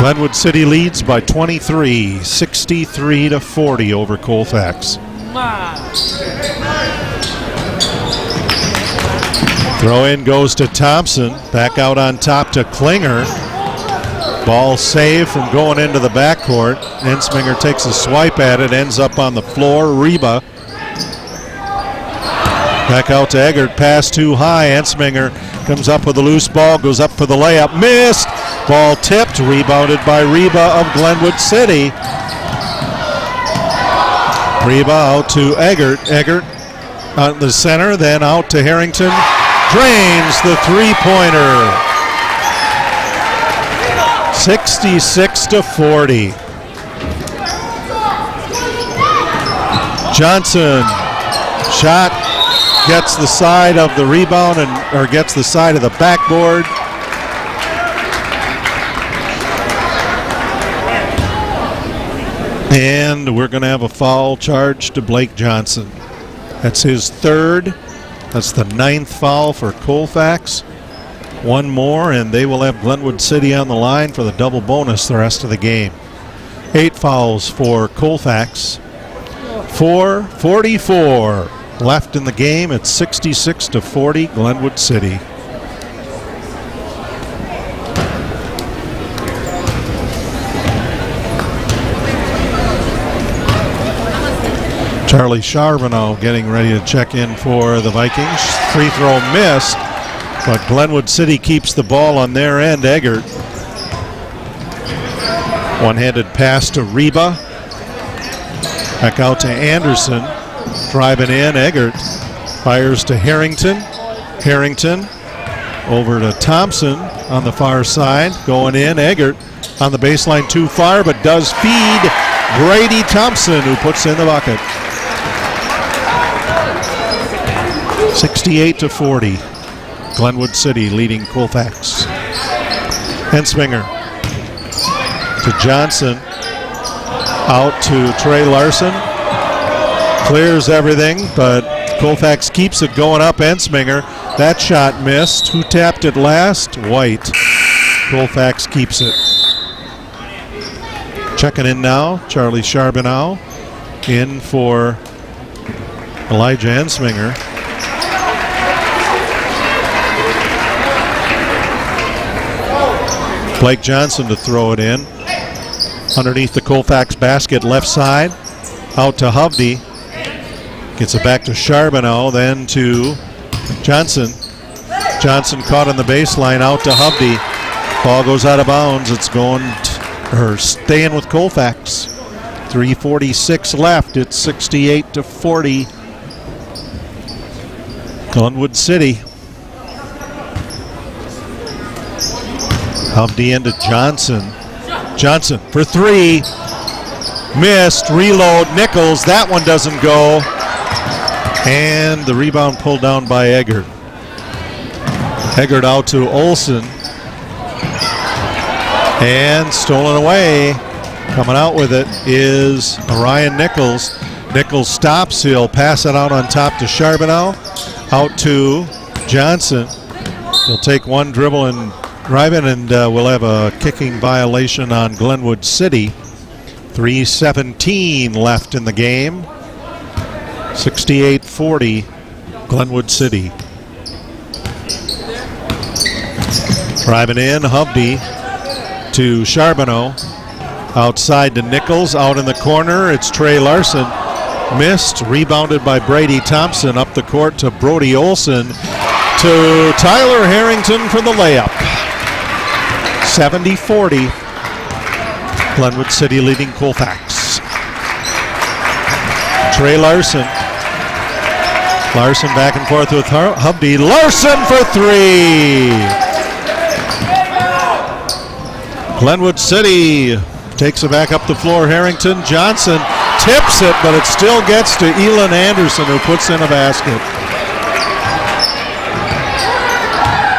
Glenwood City leads by 23, 63-40 over Colfax. Throw in goes to Thompson. Back out on top to Klinger. Ball saved from going into the backcourt. Ensminger takes a swipe at it, ends up on the floor. Reba. Back out to Eggert. Pass too high. Ensminger comes up with a loose ball, goes up for the layup. Missed. Ball tipped. Rebounded by Reba of Glenwood City. Reba out to Eggert. Eggert out in the center, then out to Harrington. Drains the three-pointer. 66-40. Johnson. Shot gets the side of the rebound or gets the side of the backboard. And we're going to have a foul charge to Blake Johnson. That's his third. That's the 9th foul for Colfax. One more, and they will have Glenwood City on the line for the double bonus the rest of the game. 8 fouls for Colfax. 4:44 left in the game. It's 66-40 Glenwood City. Charlie Charbonneau getting ready to check in for the Vikings. Free throw missed, but Glenwood City keeps the ball on their end. Eggert. One-handed pass to Reba. Back out to Anderson. Driving in, Eggert. Fires to Harrington. Harrington over to Thompson on the far side. Going in, Eggert on the baseline too far, but does feed Brady Thompson, who puts in the bucket. 68-40. Glenwood City leading Colfax. Ensminger to Johnson. Out to Trey Larson. Clears everything, but Colfax keeps it going up. Ensminger. That shot missed. Who tapped it last? White. Colfax keeps it. Checking in now, Charlie Charbonneau in for Elijah Ensminger. Blake Johnson to throw it in. Underneath the Colfax basket, left side. Out to Hovde. Gets it back to Charbonneau, then to Johnson. Johnson caught on the baseline, out to Hovde. Ball goes out of bounds. It's going staying with Colfax. 3:46 left. It's 68-40. Glenwood City. Hovde into Johnson. Johnson for three. Missed. Reload. Nichols. That one doesn't go. And the rebound pulled down by Eggert. Eggert out to Olsen. And stolen away. Coming out with it is Ryan Nichols. Nichols stops. He'll pass it out on top to Charbonneau. Out to Johnson. He'll take one dribble and drive in, and we'll have a kicking violation on Glenwood City. 3:17 left in the game. 68-40 Glenwood City. Driving in, Hovde to Charbonneau. Outside to Nichols, out in the corner, it's Trey Larson. Missed, rebounded by Brady Thompson. Up the court to Brody Olsen. To Tyler Harrington for the layup. 70-40. Glenwood City leading Colfax. Trey Larson. Larson back and forth with Hovde. Larson for three. Glenwood City takes it back up the floor. Harrington. Johnson tips it, but it still gets to Elin Anderson, who puts in a basket.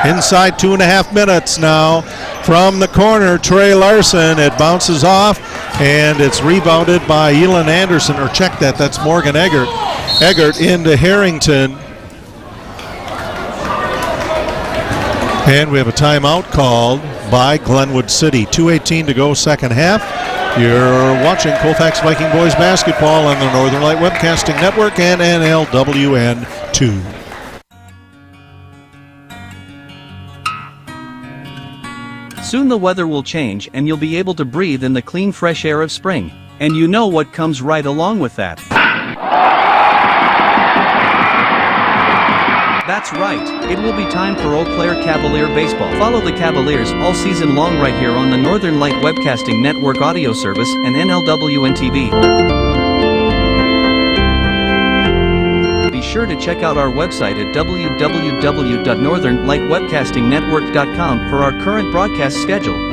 Inside 2.5 minutes now. From the corner, Trey Larson. It bounces off, and it's rebounded by Elin Anderson. Or check that, that's Morgan Eggert. Eggert into Harrington. And we have a timeout called by Glenwood City. 2:18 to go, second half. You're watching Colfax Viking Boys Basketball on the Northern Light Webcasting Network and NLWN 2. Soon the weather will change and you'll be able to breathe in the clean fresh air of spring. And you know what comes right along with that. That's right, it will be time for Eau Claire Cavalier Baseball. Follow the Cavaliers all season long right here on the Northern Light Webcasting Network audio service and NLWN TV. Be sure to check out our website at www.northernlightwebcastingnetwork.com for our current broadcast schedule.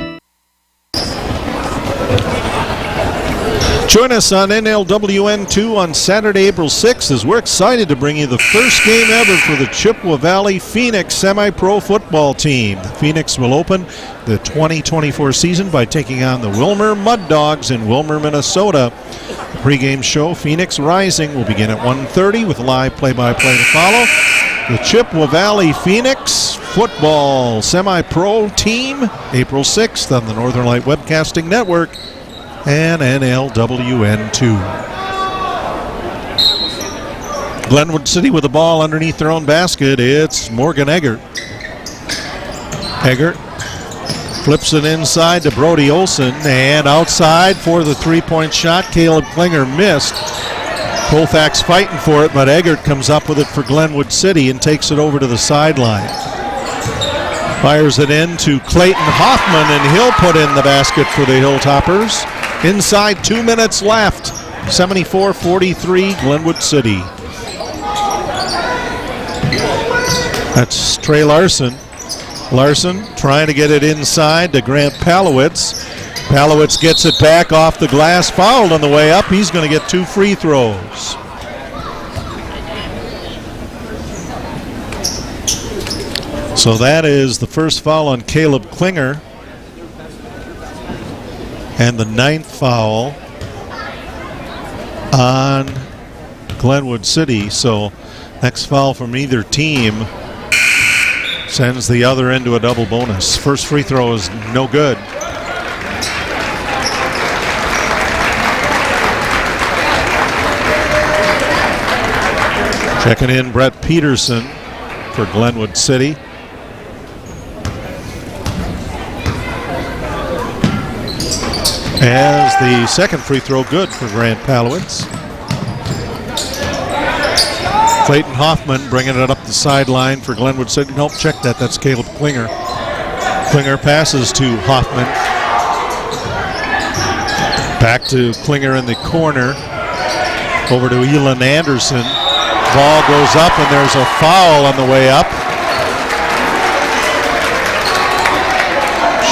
Join us on NLWN2 on Saturday, April 6th, as we're excited to bring you the first game ever for the Chippewa Valley Phoenix Semi-Pro football team. The Phoenix will open the 2024 season by taking on the Wilmer Mud Dogs in Wilmer, Minnesota. The pregame show, Phoenix Rising, will begin at 1:30 with live play-by-play to follow. The Chippewa Valley Phoenix football semi-pro team, April 6th on the Northern Light Webcasting Network and NLWN2. Glenwood City with the ball underneath their own basket. It's Morgan Eggert. Eggert flips it inside to Brody Olson, and outside for the three-point shot. Caleb Klinger missed. Colfax fighting for it, but Eggert comes up with it for Glenwood City and takes it over to the sideline. Fires it in to Clayton Hoffman, and he'll put in the basket for the Hilltoppers. Inside 2 minutes left. 74-43 Glenwood City. That's Trey Larson. Larson trying to get it inside to Grant Palowitz. Palowitz gets it back off the glass, fouled on the way up. He's going to get 2 free throws. So that is the first foul on Caleb Klinger. And the 9th foul on Glenwood City. So next foul from either team sends the other into a double bonus. First free throw is no good. Checking in Brett Peterson for Glenwood City. As the second free throw good for Grant Palowitz. Clayton Hoffman bringing it up the sideline for Glenwood City. Nope, check that. That's Caleb Klinger. Klinger passes to Hoffman. Back to Klinger in the corner. Over to Elin Anderson. Ball goes up, and there's a foul on the way up.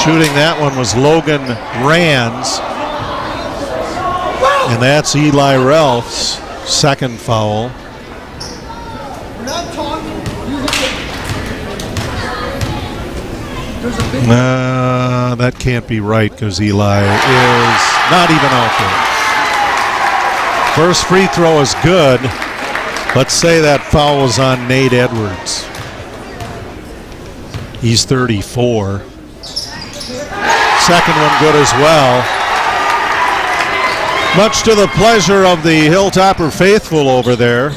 Shooting that one was Logan Rands. And that's Eli Ralph's second foul. That can't be right because Eli is not even out there. First free throw is good. Let's say that foul was on Nate Edwards. He's 34. Second one good as well. Much to the pleasure of the Hilltopper faithful over there.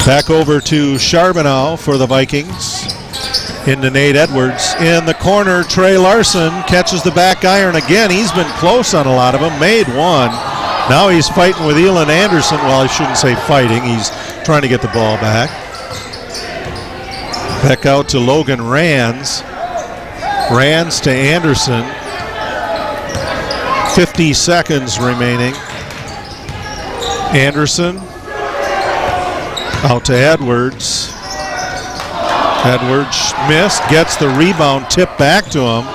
Back over to Charbonneau for the Vikings. Into Nate Edwards. In the corner, Trey Larson catches the back iron again. He's been close on a lot of them. Made one. Now he's fighting with Elin Anderson. Well, I shouldn't say fighting. He's trying to get the ball back. Back out to Logan Rands. Rands to Anderson. 50 seconds remaining. Anderson. Out to Edwards. Edwards missed, gets the rebound, tipped back to him.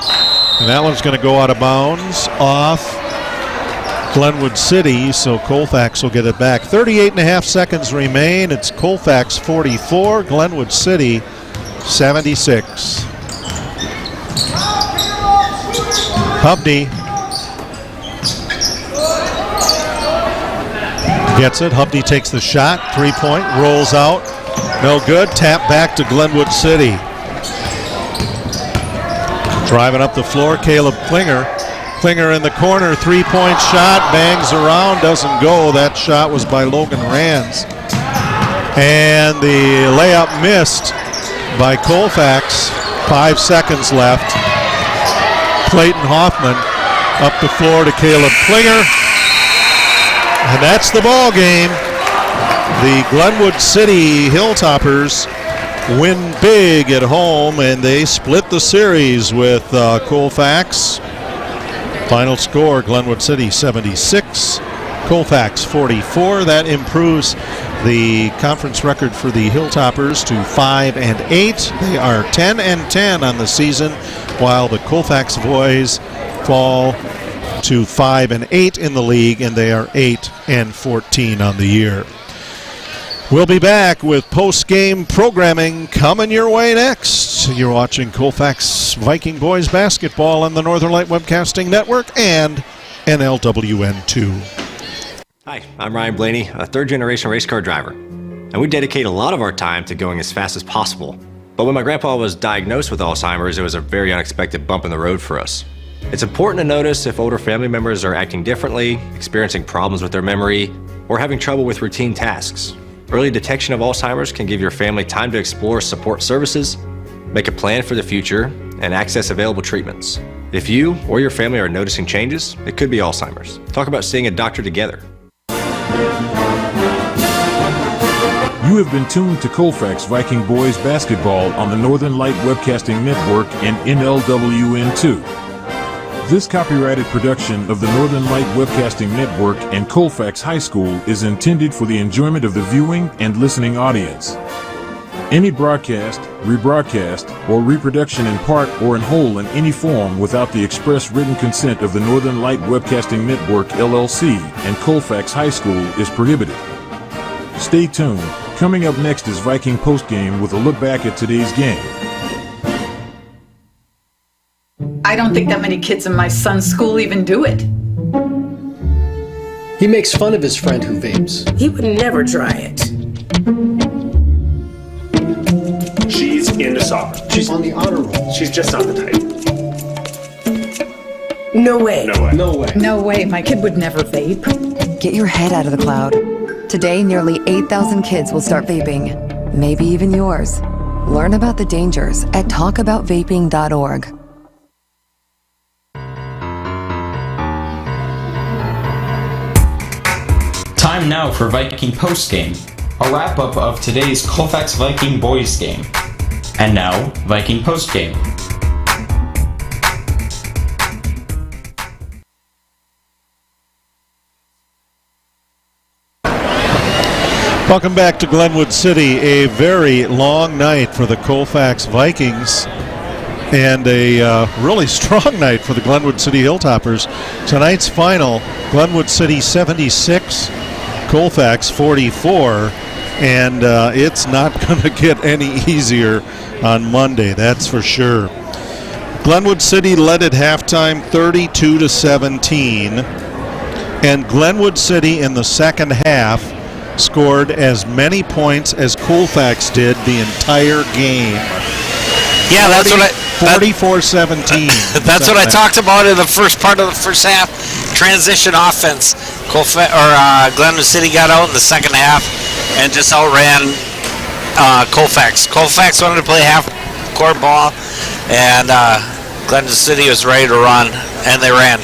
And that one's going to go out of bounds off Glenwood City, so Colfax will get it back. 38.5 seconds remain. It's Colfax 44, Glenwood City 76. Hubney gets it. Hubney takes the shot. 3-point. Rolls out. No good. Tap back to Glenwood City. Driving up the floor, Caleb Klinger. Klinger in the corner. 3-point shot. Bangs around. Doesn't go. That shot was by Logan Rands. And the layup missed by Colfax. 5 seconds left. Clayton Hoffman up the floor to Caleb Klinger. And that's the ball game. The Glenwood City Hilltoppers win big at home, and they split the series with Colfax. Final score, Glenwood City 76, Colfax 44. That improves the conference record for the Hilltoppers to 5-8. They are 10-10 on the season, while the Colfax boys fall to 5-8 in the league, and they are 8-14 on the year. We'll be back with post-game programming coming your way next. You're watching Colfax Viking Boys Basketball on the Northern Light Webcasting Network and NLWN2. Hi, I'm Ryan Blaney, a third-generation race car driver. And we dedicate a lot of our time to going as fast as possible. But when my grandpa was diagnosed with Alzheimer's, it was a very unexpected bump in the road for us. It's important to notice if older family members are acting differently, experiencing problems with their memory, or having trouble with routine tasks. Early detection of Alzheimer's can give your family time to explore support services, make a plan for the future, and access available treatments. If you or your family are noticing changes, it could be Alzheimer's. Talk about seeing a doctor together. You have been tuned to Colfax Viking Boys Basketball on the Northern Light Webcasting Network and NLWN2. This copyrighted production of the Northern Light Webcasting Network and Colfax High School is intended for the enjoyment of the viewing and listening audience. Any broadcast, rebroadcast, or reproduction in part or in whole in any form without the express written consent of the Northern Light Webcasting Network LLC and Colfax High School is prohibited. Stay tuned. Coming up next is Viking Postgame with a look back at today's game. I don't think that many kids in my son's school even do it. He makes fun of his friend who vapes. He would never try it. She's into soccer. She's on the honor roll. She's just not the type. No way. No way. No way. No way, my kid would never vape. Get your head out of the cloud. Today, nearly 8,000 kids will start vaping. Maybe even yours. Learn about the dangers at talkaboutvaping.org. Time now for Viking Postgame, a wrap-up of today's Colfax Viking Boys game. And now, Viking Postgame. Welcome back to Glenwood City. A very long night for the Colfax Vikings and a really strong night for the Glenwood City Hilltoppers. Tonight's final, Glenwood City 76, Colfax 44, and it's not going to get any easier on Monday, that's for sure. Glenwood City led at halftime 32-17, and Glenwood City in the second half scored as many points as Colfax did the entire game. Yeah, that's what I 44-17. That's what I talked about in the first part of the first half. Transition offense. Glenwood City got out in the second half and just outran Colfax. Colfax wanted to play half-court ball, and Glenwood City was ready to run, and they ran.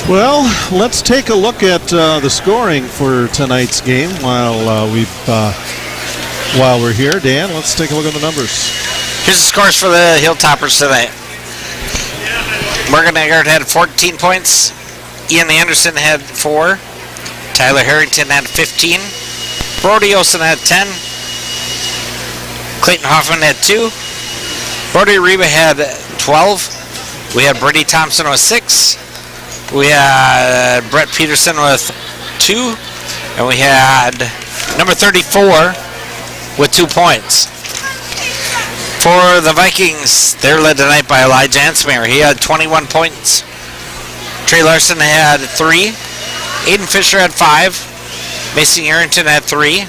Well, let's take a look at the scoring for tonight's game while we're here. Dan, let's take a look at the numbers. Here's the scores for the Hilltoppers tonight. Morgan Eggert had 14 points. Ian Anderson had 4. Tyler Harrington had 15. Brody Olsen had 10. Clayton Hoffman had 2. Brody Reba had 12. We had Brady Thompson with 6. We had Brett Peterson with 2. And we had number 34 with 2 points. For the Vikings, they're led tonight by Elijah Ansmeyer. He had 21 points. Trey Larson had 3. Aiden Fisher had 5. Mason Arrington had 3.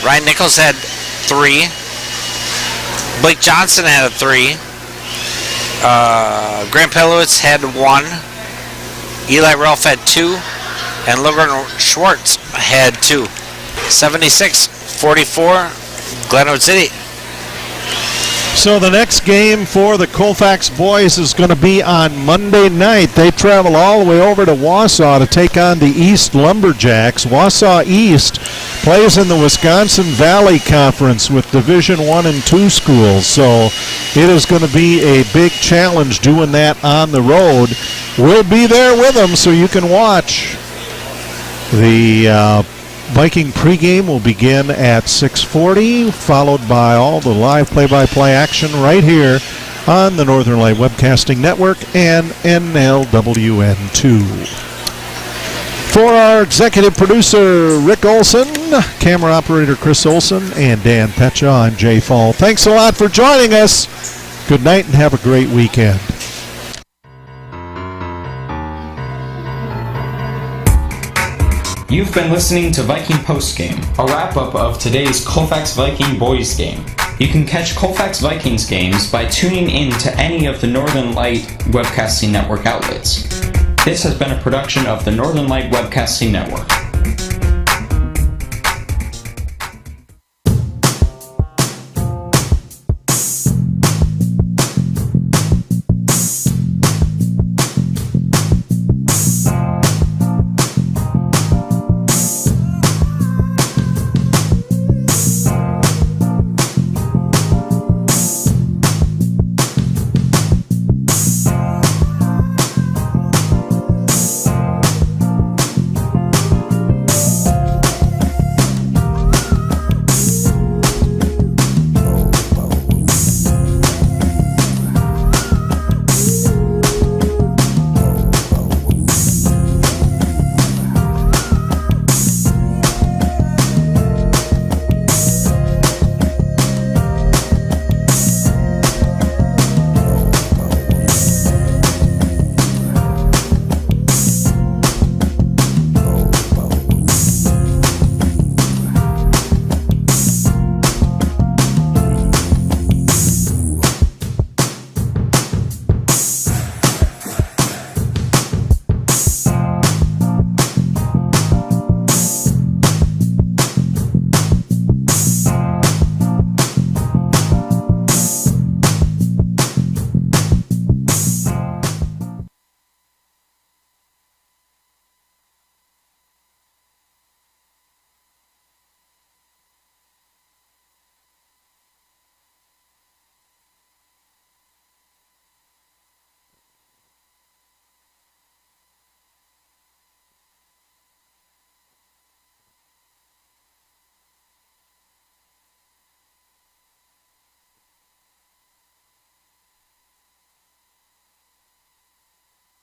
Ryan Nichols had 3. Blake Johnson had a 3. Grant Pelowitz had 1. Eli Ralph had 2. And Logan Schwartz had 2. 76-44, Glenwood City. So the next game for the Colfax boys is going to be on Monday night. They travel all the way over to Wausau to take on the East Lumberjacks. Wausau East plays in the Wisconsin Valley Conference with Division I and II schools. So it is going to be a big challenge doing that on the road. We'll be there with them so you can watch. The Viking pregame will begin at 6:40, followed by all the live play-by-play action right here on the Northern Light Webcasting Network and NLWN2. For our executive producer, Rick Olson, camera operator Chris Olson, and Dan Pecha, I'm Jay Fall. Thanks a lot for joining us. Good night and have a great weekend. You've been listening to Viking Postgame, a wrap-up of today's Colfax Viking Boys game. You can catch Colfax Vikings games by tuning in to any of the Northern Light Webcasting Network outlets. This has been a production of the Northern Light Webcasting Network.